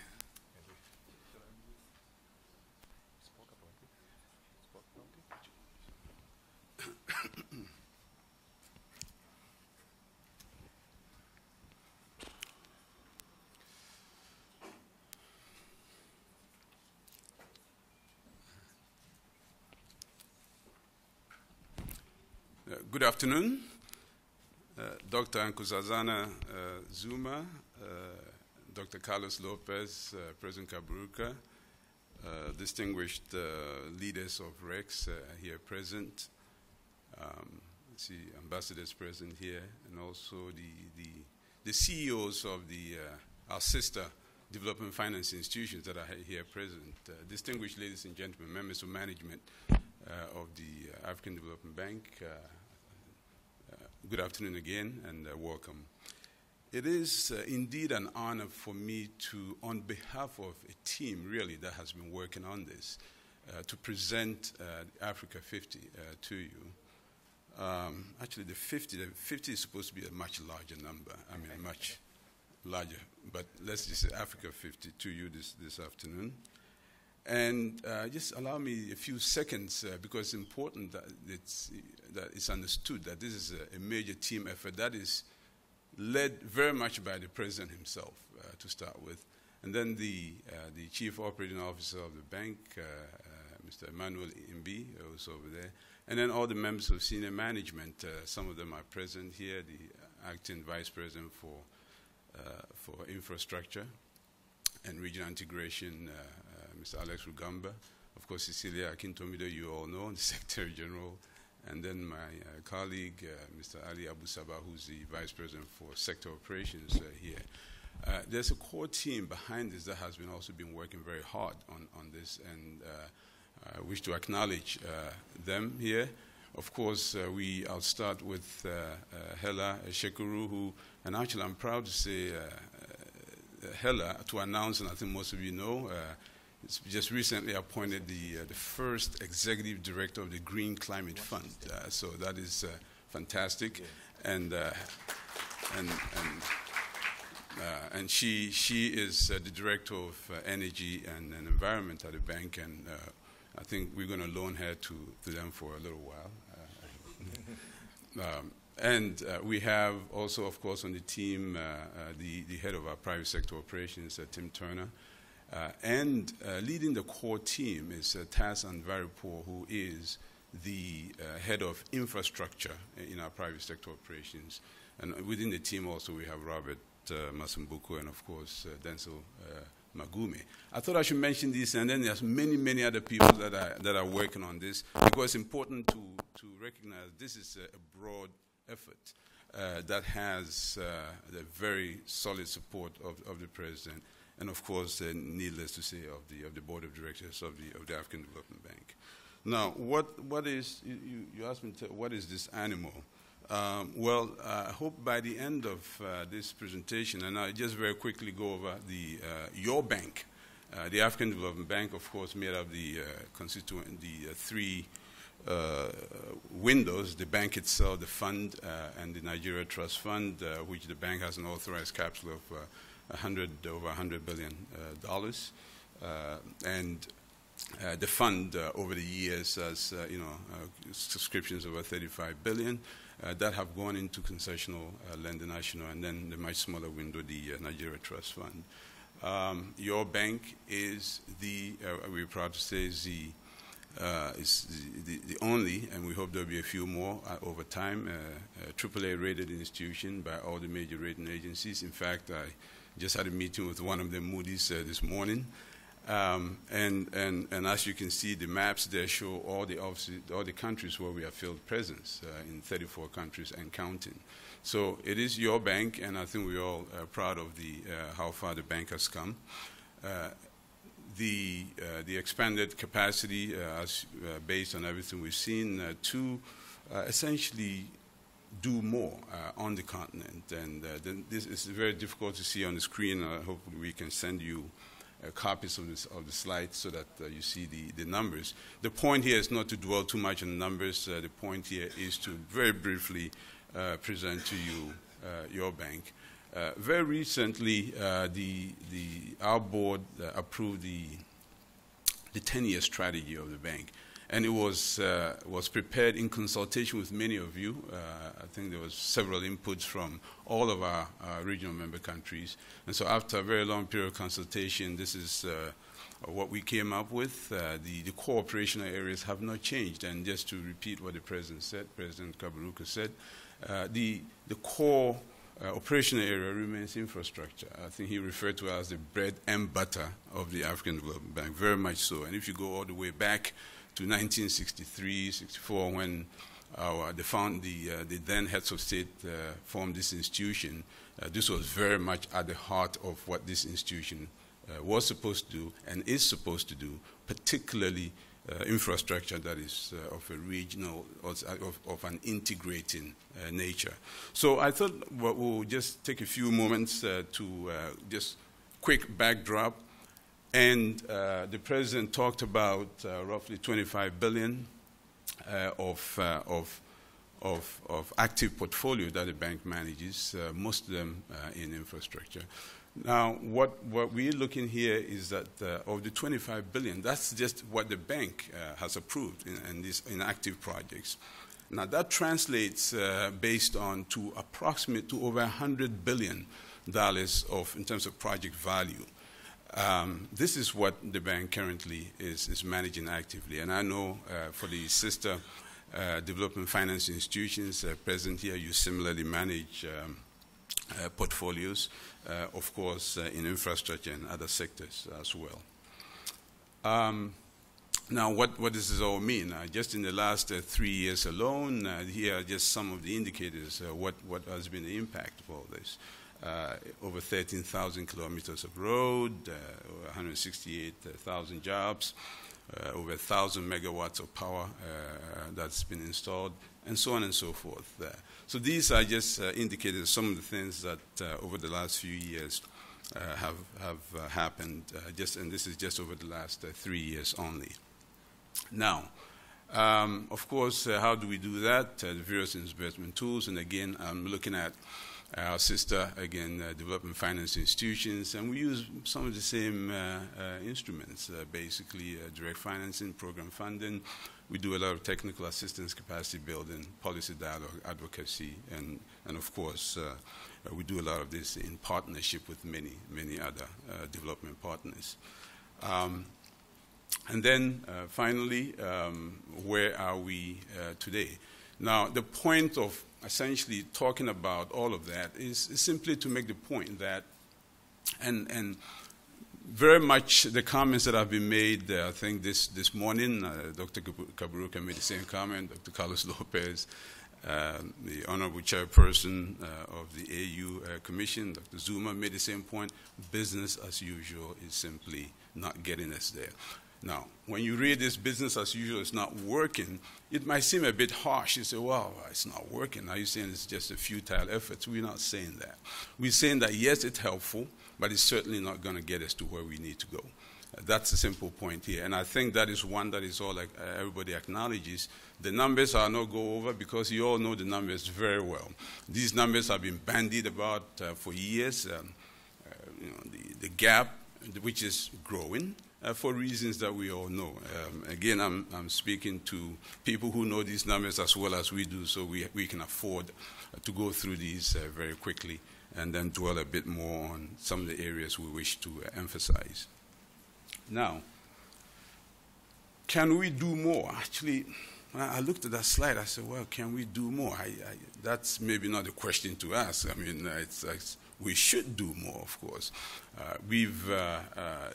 Good afternoon, Dr. Nkosazana Zuma, Dr. Carlos Lopez, President Kaburuka, distinguished leaders of REX here present, see ambassadors present here, and also the CEOs of our sister development finance institutions that are here present, distinguished ladies and gentlemen, members of management of the African Development Bank. Good afternoon again, and welcome. It is indeed an honor for me to, on behalf of a team really that has been working on this, to present Africa 50 to you. Actually, the 50 is supposed to be a much larger number. I mean, much larger. But let's just say Africa 50 to you this afternoon. And just allow me a few seconds, because it's important that it's understood that this is a major team effort that is led very much by the president himself, to start with. And then the chief operating officer of the bank, Mr. Emmanuel Imbi, who's over there. And then all the members of senior management, some of them are present here, the acting vice president for infrastructure and regional integration, Mr. Alex Rugamba. Of course, Cecilia Akintomido, you all know, the Secretary General. And then my colleague, Mr. Ali Abu Sabah, who's the Vice President for Sector Operations here. There's a core team behind this that has been also been working very hard on this, and I wish to acknowledge them here. Of course, I'll start with Hela Shekuru, who, and actually I'm proud to say Hela, to announce, and I think most of you know, just recently appointed the first executive director of the Green Climate Fund. So that is fantastic, yeah. And she is the director of energy and environment at the bank, and I think we're going to loan her to them for a little while. And we have also, of course, on the team the head of our private sector operations, Tim Turner. And leading the core team is Taz Anvaripur, who is the head of infrastructure in our private sector operations. And within the team also we have Robert Masumbuku and, of course, Denzel Magume. I thought I should mention this, and then there's many, many other people that are working on this, because it's important to recognize this is a broad effort that has the very solid support of the President. and of course, needless to say, of the board of directors of the African Development Bank. Now, what is, you asked me, what is this animal? Well, I hope by the end of this presentation, and I'll just very quickly go over your bank, the African Development Bank, of course, made up the three windows: the bank itself, the fund, and the Nigeria Trust Fund, which the bank has an authorized capital of over $100 billion, and the fund over the years has subscriptions over 35 billion that have gone into concessional lending national, and then the much smaller window, the Nigeria Trust Fund. Your bank is we're proud to say, is the only, and we hope there'll be a few more over time, AAA rated institution by all the major rating agencies. In fact, I just had a meeting with one of them, Moody's, this morning. And as you can see, the maps there show all the countries where we have field presence in 34 countries and counting. So it is your bank, and I think we're all proud of how far the bank has come. The expanded capacity, based on everything we've seen, to essentially do more on the continent, and this is very difficult to see on the screen. Hopefully we can send you copies of the slides so that you see the numbers. The point here is not to dwell too much on the numbers. The point here is to very briefly present to you your bank. Very recently, our board approved the 10-year strategy of the bank, and it was prepared in consultation with many of you. I think there was several inputs from all of our regional member countries, and so after a very long period of consultation, this is what we came up with. The core operational areas have not changed, and just to repeat what the President said, President Kaburuka said, the core operational area remains infrastructure. I think he referred to it as the bread and butter of the African Development Bank, very much so. And if you go all the way back to 1963, 64, when the then heads of state formed this institution, this was very much at the heart of what this institution was supposed to do and is supposed to do, particularly infrastructure that is of a regional, of an integrating nature. So I thought we'll just take a few moments to just quick backdrop. And the President talked about roughly 25 billion of active portfolio that the bank manages, most of them in infrastructure. Now, what we're looking here is that of the 25 billion, that's just what the bank has approved in active projects. Now, that translates based on to approximately over $100 billion in terms of project value. This is what the bank currently is managing actively. And I know for the sister development finance institutions present here, you similarly manage portfolios, of course, in infrastructure and other sectors as well. Now, what does this all mean? Just in the last 3 years alone, here are just some of the indicators, what has been the impact of all this. Over 13,000 kilometers of road, over 168,000 jobs, over 1,000 megawatts of power that's been installed, and so on and so forth. So these are just indicators of some of the things that over the last few years have happened, and this is just over the last 3 years only. Now, of course, how do we do that? The various investment tools, and again, I'm looking at our sister, again, development finance institutions, and we use some of the same instruments, basically direct financing, program funding. We do a lot of technical assistance, capacity building, policy dialogue, advocacy, and of course, we do a lot of this in partnership with many other development partners. And then finally, where are we today? Now, the point of essentially talking about all of that is simply to make the point that, and very much the comments that have been made, I think this morning, Dr. Kaburuka made the same comment, Dr. Carlos Lopez, The Honorable Chairperson of the AU Commission, Dr. Zuma, made the same point. Business as usual is simply not getting us there. Now, when you read this business as usual is not working, it might seem a bit harsh. You say, well, it's not working. Are you saying it's just a futile effort? We're not saying that. We're saying that, yes, it's helpful, but it's certainly not going to get us to where we need to go. That's the simple point here. And I think that is one that is all like everybody acknowledges. The numbers are not go over because you all know the numbers very well. These numbers have been bandied about for years. The gap, which is growing, for reasons that we all know. Again, I'm speaking to people who know these numbers as well as we do, so we can afford to go through these very quickly and then dwell a bit more on some of the areas we wish to emphasize. Now, can we do more? Actually, when I looked at that slide, I said, well, can we do more? That's maybe not a question to ask. I mean, we should do more, of course. We've,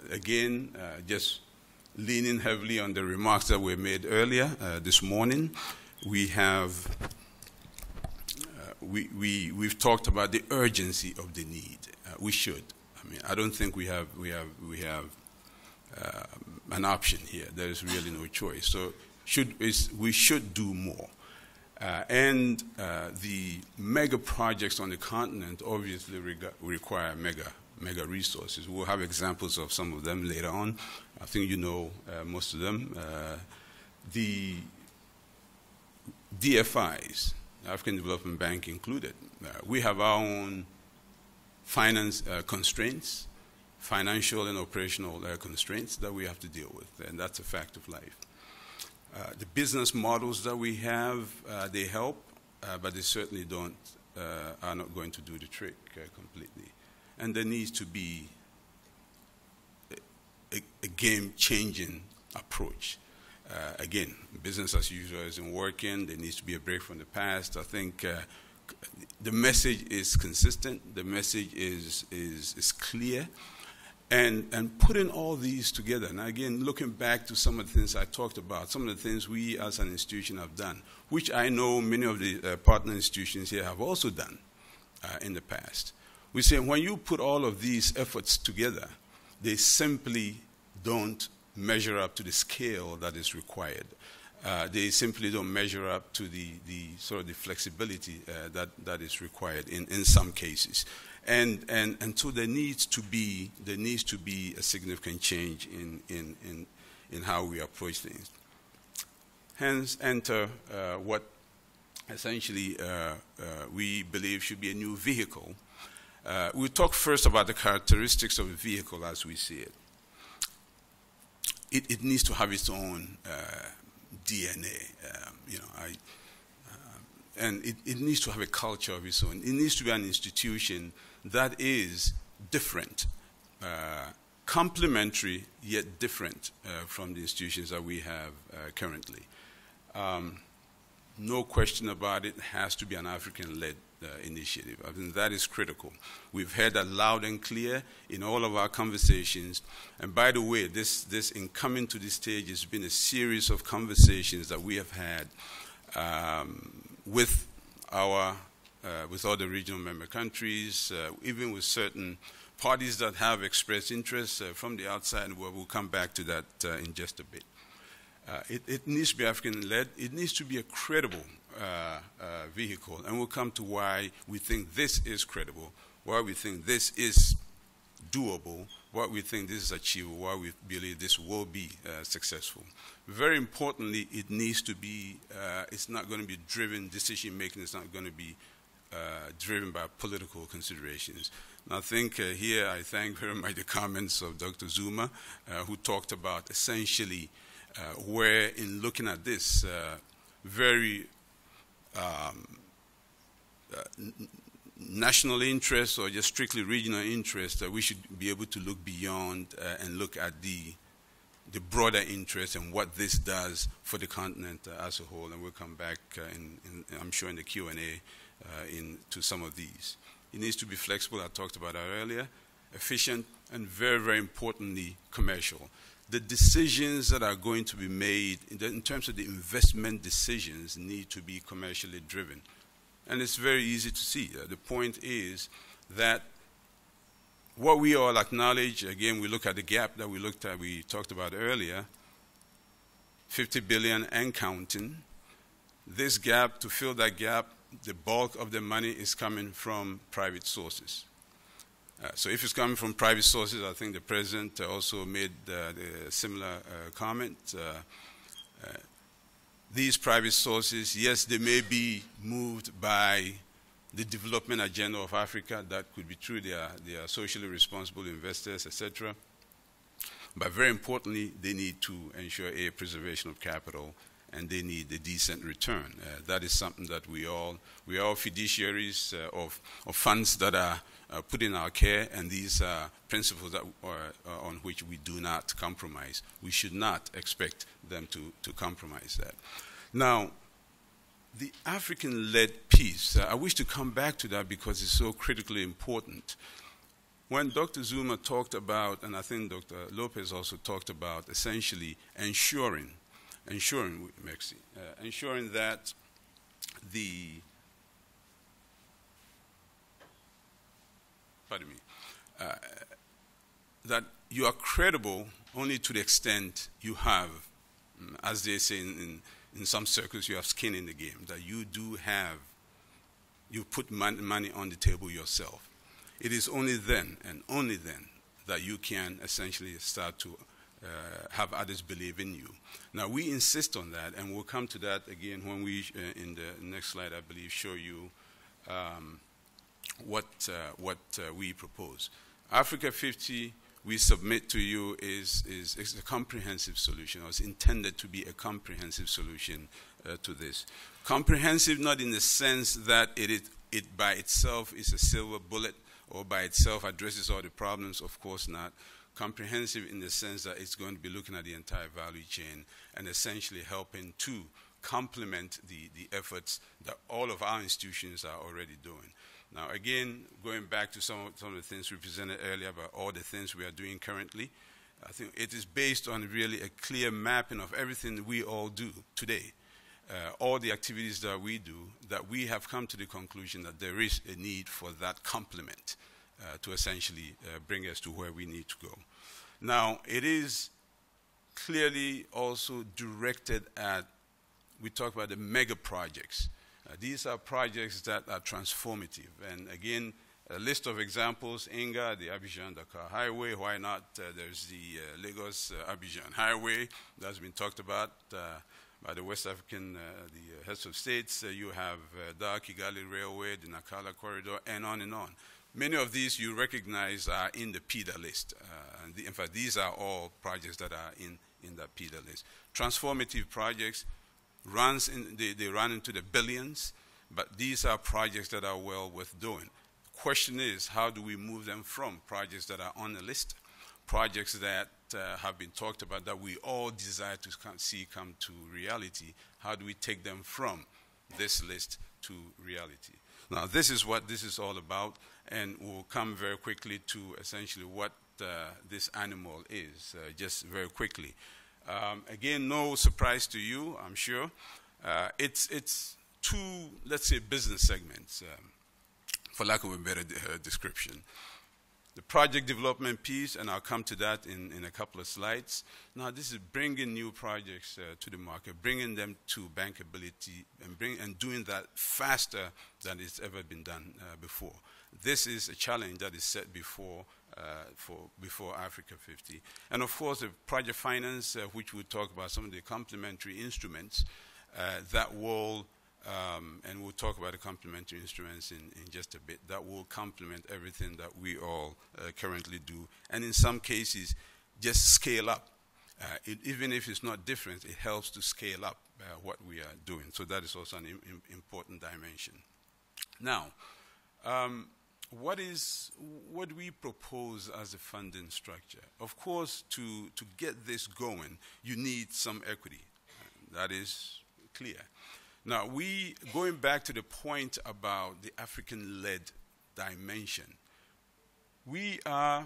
again, just leaning heavily on the remarks that were made earlier this morning, we have, we've talked about the urgency of the need. We should. I mean, I don't think we have an option here. There is really no choice. So we should do more. And the mega projects on the continent obviously require mega resources. We'll have examples of some of them later on. I think you know most of them. The DFIs, African Development Bank included, we have our own finance constraints, financial and operational constraints that we have to deal with, and that's a fact of life. The business models that we have, they help, but they certainly are not going to do the trick completely. And there needs to be a game-changing approach. Again, business as usual isn't working. There needs to be a break from the past. I think the message is consistent. The message is clear. And putting all these together, and again, looking back to some of the things I talked about, some of the things we as an institution have done, which I know many of the partner institutions here have also done in the past. We say when you put all of these efforts together, they simply don't measure up to the scale that is required. They simply don't measure up to the sort of the flexibility that is required in some cases. And so there needs to be a significant change in how we approach things. Hence, enter what essentially we believe should be a new vehicle. We'll talk first about the characteristics of a vehicle as we see it. It needs to have its own DNA, and it needs to have a culture of its own. It needs to be an institution that is different, complementary yet different from the institutions that we have currently. No question about it, has to be an African-led initiative. I think that is critical. We've heard that loud and clear in all of our conversations. And by the way, this in coming to this stage has been a series of conversations that we have had with other regional member countries, even with certain parties that have expressed interest from the outside, and we'll come back to that in just a bit. It needs to be African-led. It needs to be a credible vehicle, and we'll come to why we think this is credible, why we think this is doable, why we think this is achievable, why we believe this will be successful. Very importantly, it needs to be, it's not going to be driven, decision-making is not going to be driven by political considerations. And I think here I thank very much the comments of Dr. Zuma, who talked about essentially where in looking at this very national interest or just strictly regional interest, that we should be able to look beyond and look at the broader interest and what this does for the continent as a whole. And we'll come back, I'm sure, in the Q&A to some of these. It needs to be flexible, I talked about that earlier, efficient, and very, very importantly, commercial. the decisions that are going to be made in terms of the investment decisions need to be commercially driven. And it's very easy to see. The point is that what we all acknowledge, again, we look at the gap that we talked about earlier, 50 billion and counting. This gap, to fill that gap, the bulk of the money is coming from private sources. So if it's coming from private sources, I think the President also made the similar comment. These private sources, yes, they may be moved by the development agenda of Africa. That could be true. They are socially responsible investors, etc. But very importantly, they need to ensure a preservation of capital, and they need a decent return. That is something that we are fiduciaries of funds that are put in our care, and these are principles that on which we do not compromise. We should not expect them to compromise that. Now, the African-led piece, I wish to come back to that because it's so critically important. When Dr. Zuma talked about, and I think Dr. Lopez also talked about, essentially ensuring that that you are credible only to the extent you have, as they say in some circles, you have skin in the game, that you put money on the table yourself. It is only then, and only then, that you can essentially start to have others believe in you. Now, we insist on that, and we'll come to that again when we, in the next slide, I believe, show you what we propose. Africa 50, we submit to you, is a comprehensive solution, or is intended to be a comprehensive solution to this. Comprehensive not in the sense that it by itself is a silver bullet, or by itself addresses all the problems, of course not. Comprehensive in the sense that it's going to be looking at the entire value chain and essentially helping to complement the efforts that all of our institutions are already doing. Now, again, going back to some of the things we presented earlier about all the things we are doing currently, I think it is based on really a clear mapping of everything we all do today. All the activities that we do, that we have come to the conclusion that there is a need for that complement to essentially bring us to where we need to go. Now, it is clearly also directed at, we talk about the mega projects. These are projects that are transformative. And again, a list of examples: Inga, the Abidjan-Dakar Highway. Why not? There's the Lagos-Abidjan Highway that's been talked about by the West African, the heads of states. You have Dar-Kigali Railway, the Nakala Corridor, and on and on. Many of these you recognize are in the PIDA list. In fact, these are all projects that are in that PIDA list. Transformative projects, they run into the billions, but these are projects that are well worth doing. Question is, how do we move them from projects that are on the list, projects that have been talked about, that we all desire to see come to reality? How do we take them from this list to reality? Now, this is what this is all about, and we'll come very quickly to essentially what this animal is, just very quickly. Again, no surprise to you, I'm sure. It's two, let's say, business segments, for lack of a better description. The project development piece, and I'll come to that in a couple of slides. Now, this is bringing new projects to the market, bringing them to bankability, and doing that faster than it's ever been done before. This is a challenge that is set before Africa 50. And of course, the project finance, which we'll talk about some of the complementary instruments that will, and we'll talk about the complementary instruments in just a bit, that will complement everything that we all currently do. And in some cases, just scale up. Even if it's not different, it helps to scale up what we are doing. So that is also an important dimension. Now, what do we propose as a funding structure? Of course, to get this going, you need some equity. That is clear. Now, going back to the point about the African-led dimension, we are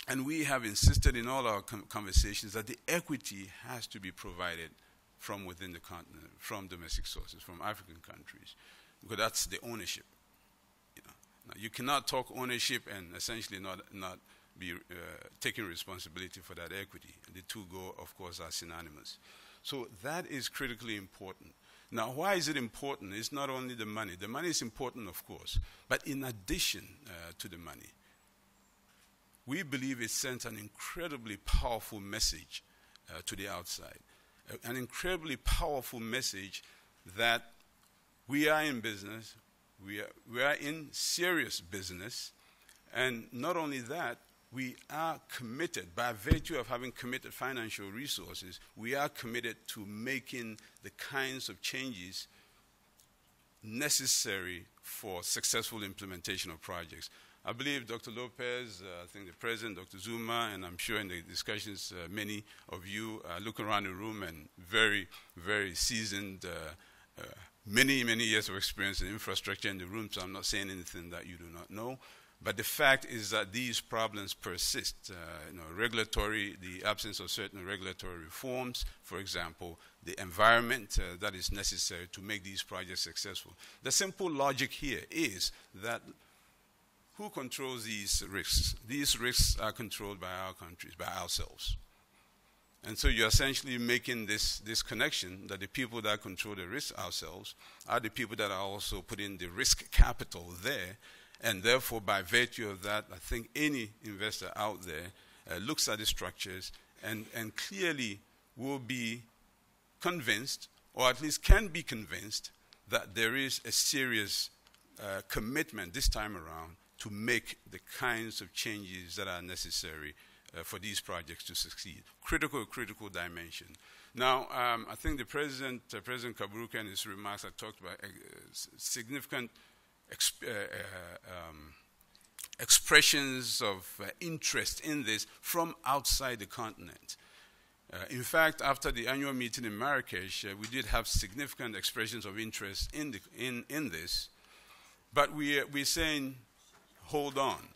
And we have insisted in all our conversations that the equity has to be provided from within the continent, from domestic sources, from African countries, because that's the ownership. Now, you cannot talk ownership and essentially not be taking responsibility for that equity. The two go, of course, are synonymous. So that is critically important. Now, why is it important? It's not only the money. The money is important, of course, but in addition to the money, we believe it sends an incredibly powerful message to the outside, an incredibly powerful message that we are in business, we are in serious business, and not only that, we are committed, by virtue of having committed financial resources, we are committed to making the kinds of changes necessary for successful implementation of projects. I believe Dr. Lopez, I think the President, Dr. Zuma, and I'm sure in the discussions many of you look around the room and very, very seasoned, many, many years of experience in infrastructure in the room, so I'm not saying anything that you do not know. But the fact is that these problems persist. The absence of certain regulatory reforms, for example, the environment that is necessary to make these projects successful. The simple logic here is that who controls these risks? These risks are controlled by our countries, by ourselves. And so you're essentially making this connection that the people that control the risk ourselves are the people that are also putting the risk capital there. And therefore, by virtue of that, I think any investor out there looks at the structures and clearly will be convinced, or at least can be convinced, that there is a serious commitment this time around to make the kinds of changes that are necessary for these projects to succeed. Critical dimension. Now, I think the President Kabruka, in his remarks, had talked about significant expressions of interest in this from outside the continent. In fact, after the annual meeting in Marrakesh, we did have significant expressions of interest in this, but we're saying, hold on.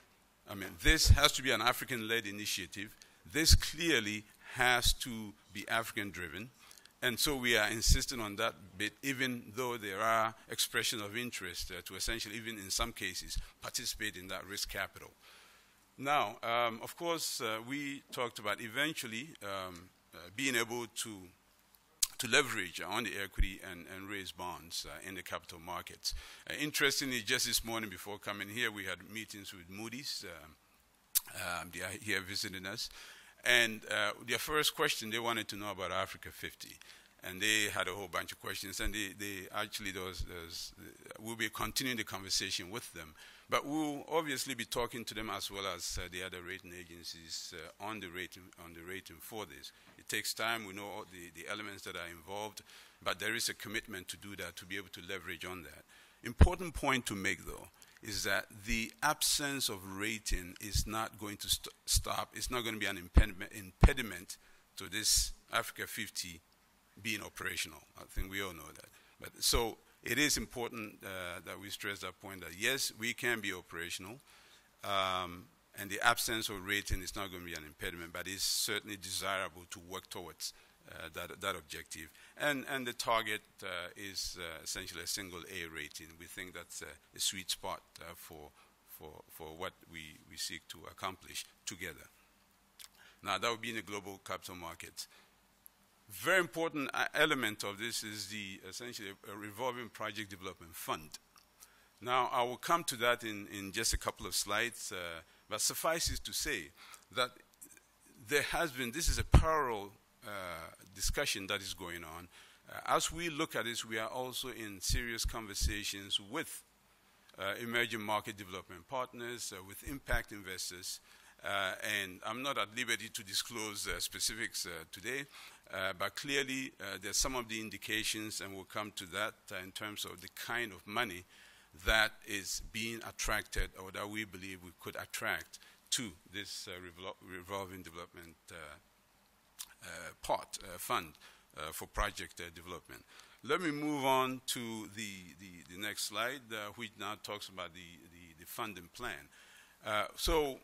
I mean, this has to be an African-led initiative. This clearly has to be African-driven. And so we are insisting on that bit, even though there are expressions of interest to essentially, even in some cases, participate in that risk capital. Now, of course, we talked about eventually being able to leverage on the equity and raise bonds in the capital markets. Interestingly, just this morning before coming here, we had meetings with Moody's. They are here visiting us. And their first question, they wanted to know about Africa 50. And they had a whole bunch of questions. And they actually, we'll be continuing the conversation with them. But we'll obviously be talking to them as well as the other rating agencies on the rating for this. It takes time. We know all the elements that are involved. But there is a commitment to do that, to be able to leverage on that. Important point to make, though, is that the absence of rating is not going to stop. It's not going to be an impediment to this Africa 50 being operational. I think we all know that. But so it is important that we stress that point that, yes, we can be operational, and the absence of rating is not going to be an impediment, but it's certainly desirable to work towards that objective. And the target is essentially a single A rating. We think that's a sweet spot for what we seek to accomplish together. Now, that would be in the global capital markets. Very important element of this is essentially a revolving project development fund. Now, I will come to that in just a couple of slides, but suffice it to say that this is a parallel discussion that is going on. As we look at this, we are also in serious conversations with emerging market development partners, with impact investors, and I'm not at liberty to disclose specifics today, but clearly there's some of the indications, and we'll come to that in terms of the kind of money that is being attracted, or that we believe we could attract to this revolving development fund for project development. Let me move on to the next slide, which now talks about the funding plan. So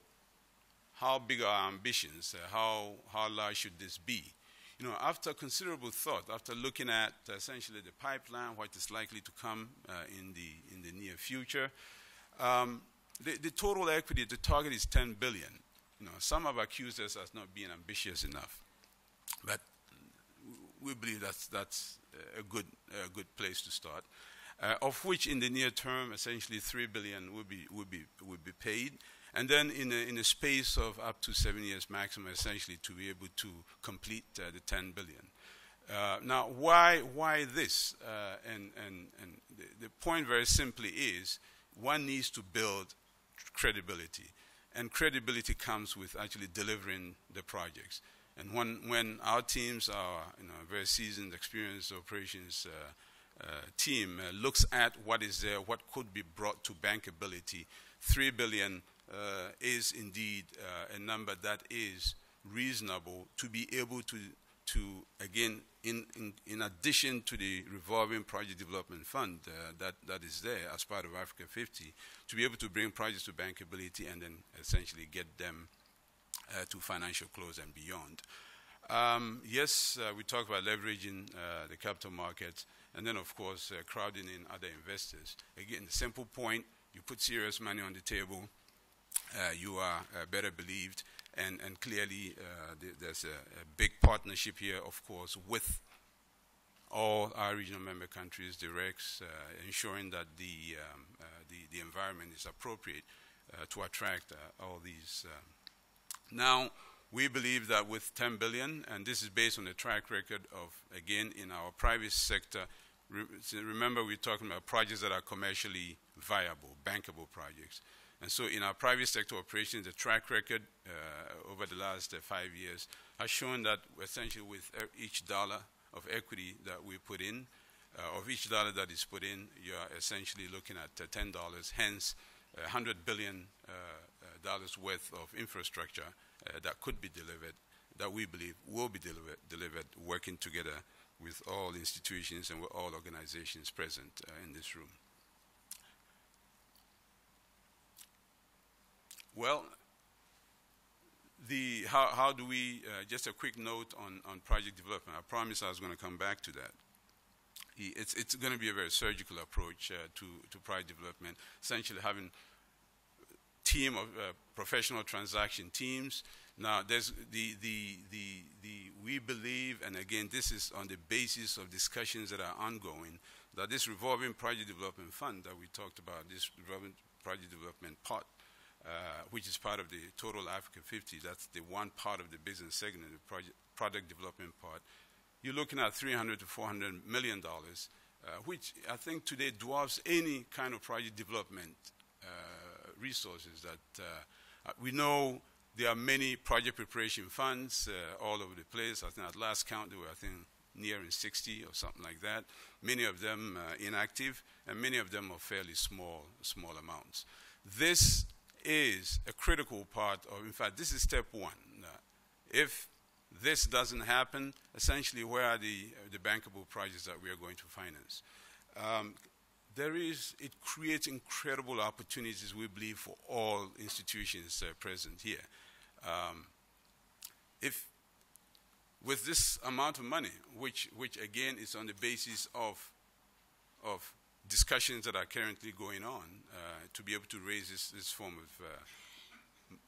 how big are our ambitions? How large should this be? You know, after considerable thought, after looking at essentially the pipeline, what is likely to come in the near future, the total equity, the target is 10 billion. You know, some have accused us as not being ambitious enough, but we believe that's a good place to start. Of which, in the near term, essentially 3 billion would be paid, and then in a space of up to 7 years maximum, essentially to be able to complete the 10 billion. Now, why this? And the point very simply is one needs to build credibility, and credibility comes with actually delivering the projects. And when our teams, our very seasoned, experienced operations team looks at what is there, what could be brought to bankability, 3 billion is indeed a number that is reasonable to be able to again, in addition to the revolving project development fund that is there as part of Africa 50, to be able to bring projects to bankability and then essentially get them to financial close and beyond. Yes, we talk about leveraging the capital markets, and then of course crowding in other investors. Again, the simple point, you put serious money on the table, you are better believed, and clearly there's a big partnership here, of course, with all our regional member countries, the RECs, ensuring that the environment is appropriate to attract all these. Now, we believe that with 10 billion, and this is based on a track record of, again, in our private sector, remember we're talking about projects that are commercially viable, bankable projects. And so in our private sector operations, the track record over the last 5 years has shown that essentially with each dollar of equity that we put in, of each dollar that is put in, you are essentially looking at $10, hence $100 billion worth of infrastructure that could be delivered, that we believe will be delivered working together with all institutions and with all organizations present in this room. Well, how do we, just a quick note on project development. I promised I was going to come back to that. It's going to be a very surgical approach to project development, essentially having team of professional transaction teams. Now, there's we believe, and again, this is on the basis of discussions that are ongoing, that this revolving project development fund that we talked about, this revolving project development pot, which is part of the total Africa 50, that's the one part of the business segment, the product development part. You're looking at $300 to $400 million, which I think today dwarfs any kind of project development resources that we know. There are many project preparation funds all over the place. I think at last count there were, I think, nearing 60 or something like that. Many of them inactive, and many of them are fairly small amounts. This is a critical part of, in fact, this is step one. If this doesn't happen, essentially where are the bankable projects that we are going to finance? It creates incredible opportunities, we believe, for all institutions present here. If with this amount of money, which again is on the basis of discussions that are currently going on, to be able to raise this form of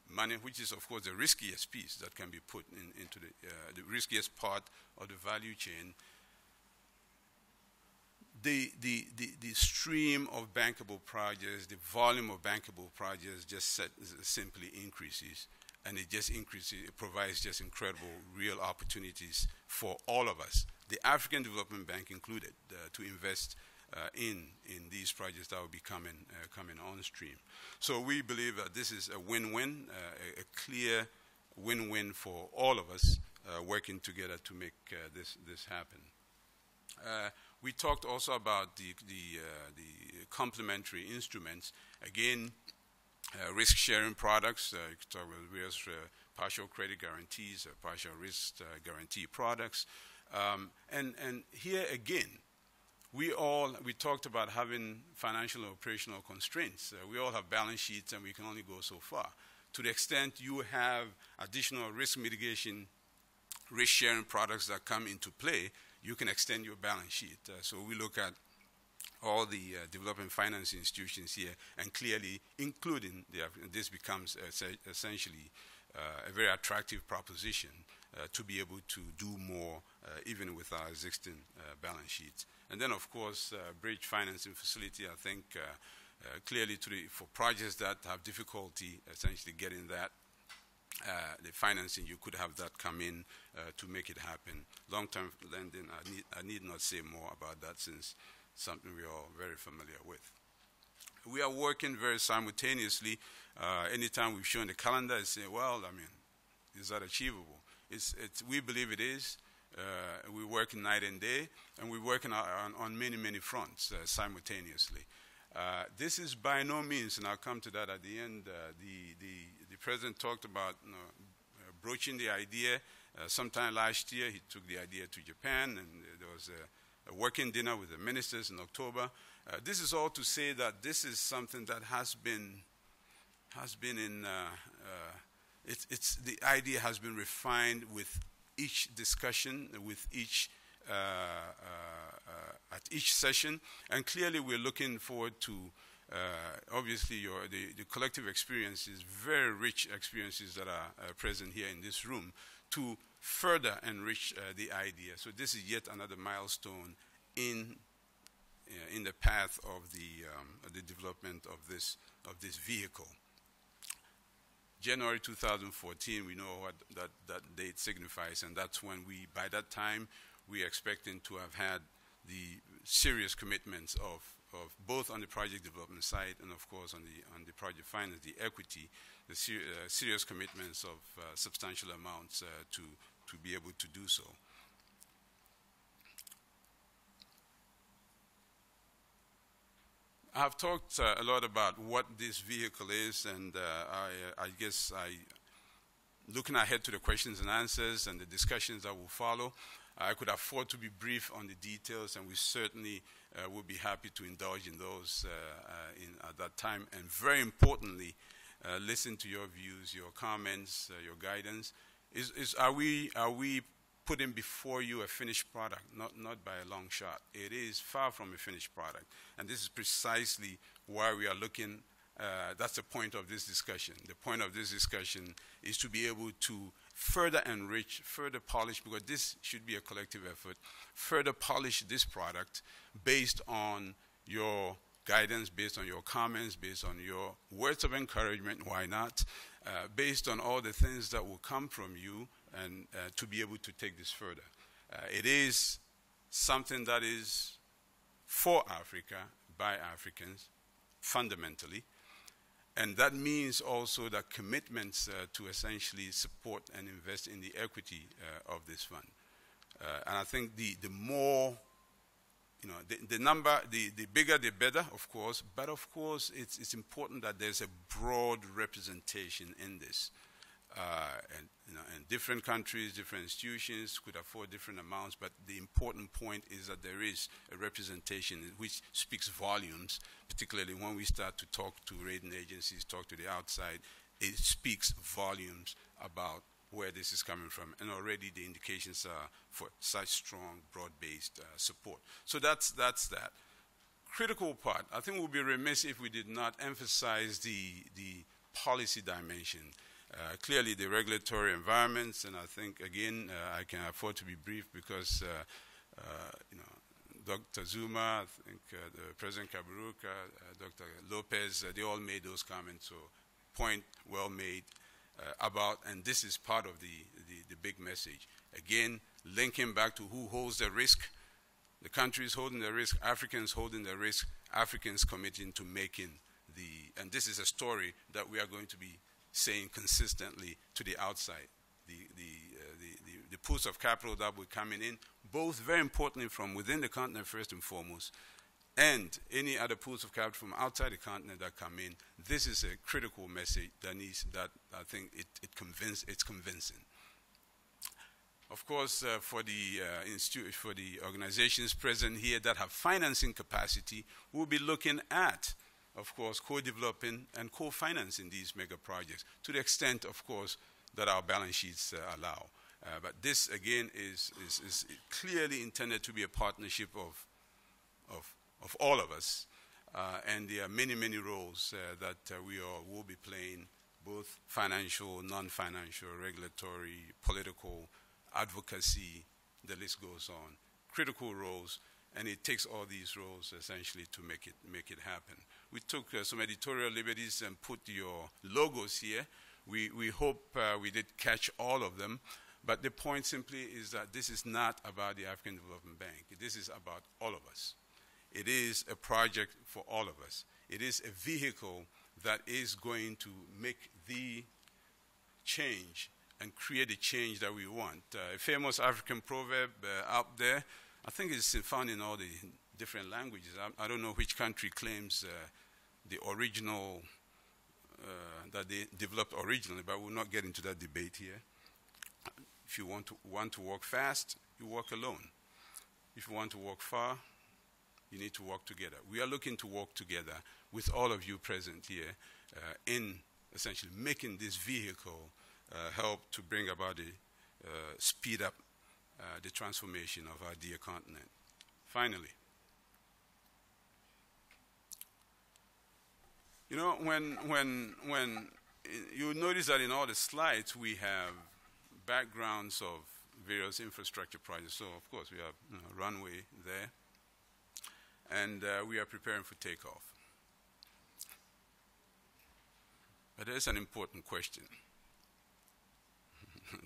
money, which is of course the riskiest piece that can be put into the riskiest part of the value chain. The stream of bankable projects, the volume of bankable projects just simply increases, and it just increases, it provides just incredible real opportunities for all of us, the African Development Bank included, to invest in these projects that will be coming on stream. So we believe that this is a win-win, a clear win-win for all of us working together to make this happen. We talked also about the complementary instruments. Again, risk-sharing products. You could talk about various partial credit guarantees, partial risk guarantee products. And here again, we talked about having financial and operational constraints. We all have balance sheets and we can only go so far. to the extent you have additional risk mitigation, risk-sharing products that come into play, you can extend your balance sheet. So we look at all the development finance institutions here, and clearly, including this becomes essentially a very attractive proposition to be able to do more even with our existing balance sheets. And then, of course, bridge financing facility, I think clearly for projects that have difficulty essentially getting that, the financing, you could have that come in to make it happen. Long-term lending, I need not say more about that since something we are all very familiar with. We are working very simultaneously. Anytime we've shown the calendar, it's saying, well, I mean, is that achievable? We believe it is. We're working night and day, and we're working on many, many fronts simultaneously. This is by no means, and I'll come to that at the end, the President talked about broaching the idea. Sometime last year, he took the idea to Japan, and there was a working dinner with the ministers in October. This is all to say that this is something that has been in, the idea has been refined with each discussion, with each, at each session, and clearly we're looking forward to, obviously the collective experiences, very rich experiences that are present here in this room, to further enrich the idea. So this is yet another milestone in the path of the development of this vehicle. January 2014, we know what that date signifies, and that's when by that time, we're expecting to have had the serious commitments of both on the project development side and, of course, on the project finance, the equity, the serious commitments of substantial amounts to be able to do so. I've talked a lot about what this vehicle is, and I guess looking ahead to the questions and answers and the discussions that will follow, I could afford to be brief on the details, and we certainly will be happy to indulge in those at that time. And very importantly, listen to your views, your comments, your guidance. Are we putting before you a finished product? Not by a long shot. It is far from a finished product, and this is precisely why we are looking. That's the point of this discussion. The point of this discussion is to be able to further enrich, further polish, because this should be a collective effort, further polish this product based on your guidance, based on your comments, based on your words of encouragement, why not, based on all the things that will come from you, and to be able to take this further. It is something that is for Africa, by Africans, fundamentally. And that means also that commitments to essentially support and invest in the equity of this fund. And I think the more, the number, the bigger the better, of course, but of course it's important that there's a broad representation in this. And different countries, different institutions could afford different amounts, but the important point is that there is a representation which speaks volumes, particularly when we start to talk to rating agencies, talk to the outside. It speaks volumes about where this is coming from, and already the indications are for such strong, broad-based support. So that's that. Critical part, I think we'll be remiss if we did not emphasize the policy dimension. Clearly, the regulatory environments, and I think, again, I can afford to be brief because, Dr. Zuma, I think the President Kaburuka, Dr. Lopez, they all made those comments, so point well made about, and this is part of the big message. Again, linking back to who holds the risk. The countries holding the risk, Africans holding the risk, Africans committing to making and this is a story that we are going to be saying consistently to the outside, the pools of capital that were coming in, both very importantly from within the continent first and foremost, and any other pools of capital from outside the continent that come in. This is a critical message that I think it's convincing. Of course, for the organizations present here that have financing capacity, we'll be looking at of course, co-developing and co-financing these mega projects to the extent, of course, that our balance sheets allow. But this, again, is clearly intended to be a partnership of all of us. And there are many, many roles that we will be playing, both financial, non-financial, regulatory, political, advocacy, the list goes on. Critical roles, and it takes all these roles essentially to make it happen. We took some editorial liberties and put your logos here. We hope we did catch all of them, but the point simply is that this is not about the African Development Bank. This is about all of us. It is a project for all of us. It is a vehicle that is going to make the change and create the change that we want. A famous African proverb out there, I think it's found in all the different languages. I don't know which country claims the original, that they developed originally, but we'll not get into that debate here. If you want to walk fast, you walk alone. If you want to walk far, you need to work together. We are looking to work together with all of you present here in essentially making this vehicle help to bring about the speed up the transformation of our dear continent. Finally, you know, when you notice that in all the slides we have backgrounds of various infrastructure projects. So of course we have runway there, and we are preparing for takeoff. But there's an important question.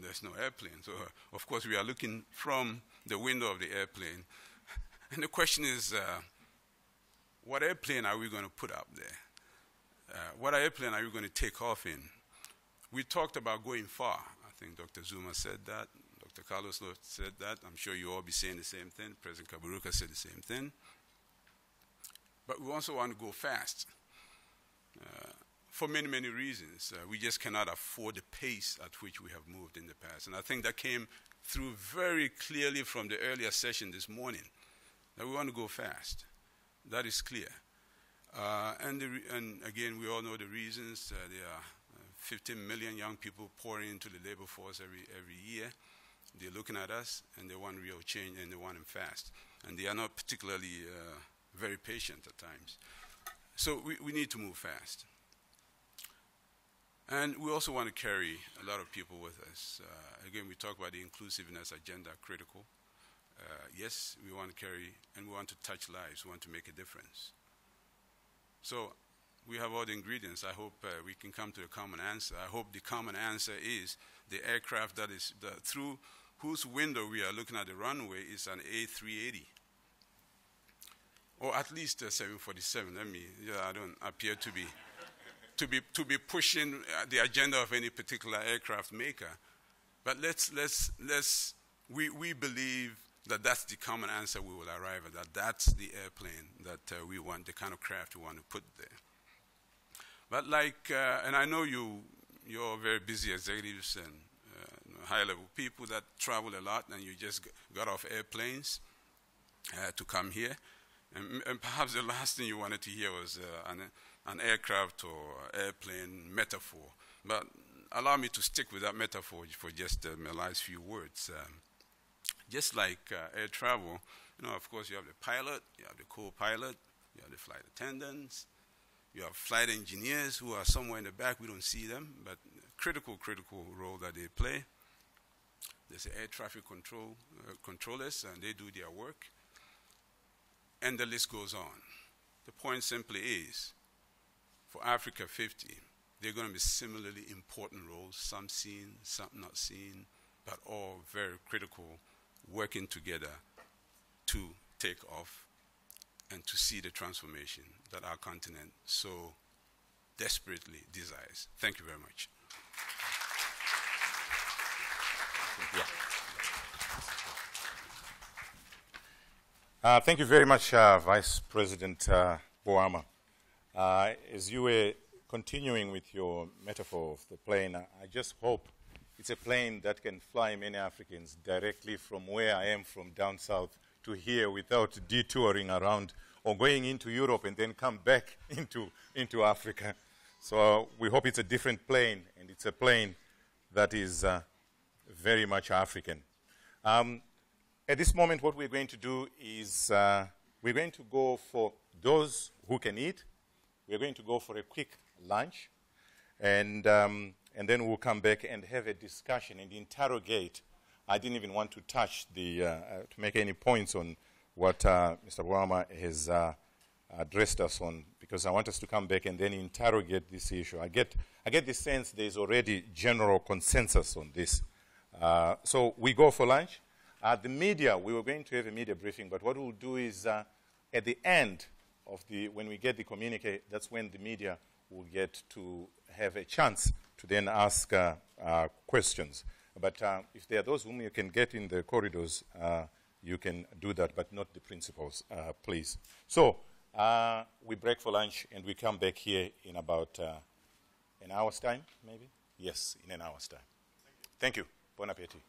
There's no airplane, so of course we are looking from the window of the airplane, and the question is, what airplane are we going to put up there? What airplane are we going to take off in? We talked about going far. I think Dr. Zuma said that, Dr. Carlos said that. I'm sure you all be saying the same thing. President Kaberuka said the same thing. But we also want to go fast. For many, many reasons. We just cannot afford the pace at which we have moved in the past. And I think that came through very clearly from the earlier session this morning, that we want to go fast. That is clear. And again, we all know the reasons. There are 15 million young people pouring into the labor force every year. They're looking at us, and they want real change, and they want it fast. And they are not particularly very patient at times. So we need to move fast. And we also want to carry a lot of people with us. Again, we talk about the inclusiveness agenda, critical. Yes, we want to carry, and we want to touch lives. We want to make a difference. So we have all the ingredients. I hope we can come to a common answer. I hope the common answer is the aircraft that is through whose window we are looking at the runway is an A380. Or at least a 747. I don't appear to be pushing the agenda of any particular aircraft maker. But we believe that that's the common answer we will arrive at, that that's the airplane that we want, the kind of craft we want to put there. But and I know you're very busy executives and high-level people that travel a lot, and you just got off airplanes to come here. And perhaps the last thing you wanted to hear was an aircraft or airplane metaphor. But allow me to stick with that metaphor for just my last few words. Just like air travel, of course you have the pilot, you have the co-pilot, you have the flight attendants, you have flight engineers who are somewhere in the back. We don't see them, but critical role that they play. There's the air traffic controllers, and they do their work. And the list goes on. The point simply is, for Africa 50, they're going to be similarly important roles, some seen, some not seen, but all very critical, working together to take off and to see the transformation that our continent so desperately desires. Thank you very much. Thank you very much, Vice President Boama. As you were continuing with your metaphor of the plane, I just hope it's a plane that can fly many Africans directly from where I am from down south to here without detouring around or going into Europe and then come back into Africa. So we hope it's a different plane, and it's a plane that is very much African. At this moment, what we're going to do is we're going to go for those who can eat. We're going to go for a quick lunch, and then we'll come back and have a discussion and interrogate. I didn't even want to touch to make any points on what Mr. Wama has addressed us on, because I want us to come back and then interrogate this issue. I get the sense there's already general consensus on this. So we go for lunch. The media, we were going to have a media briefing, but what we'll do is at the end of when we get the communique, that's when the media will get to have a chance to then ask questions. But if there are those whom you can get in the corridors, you can do that, but not the principals, please. So we break for lunch, and we come back here in about an hour's time, maybe? Yes, in an hour's time. Thank you. Bon appetit.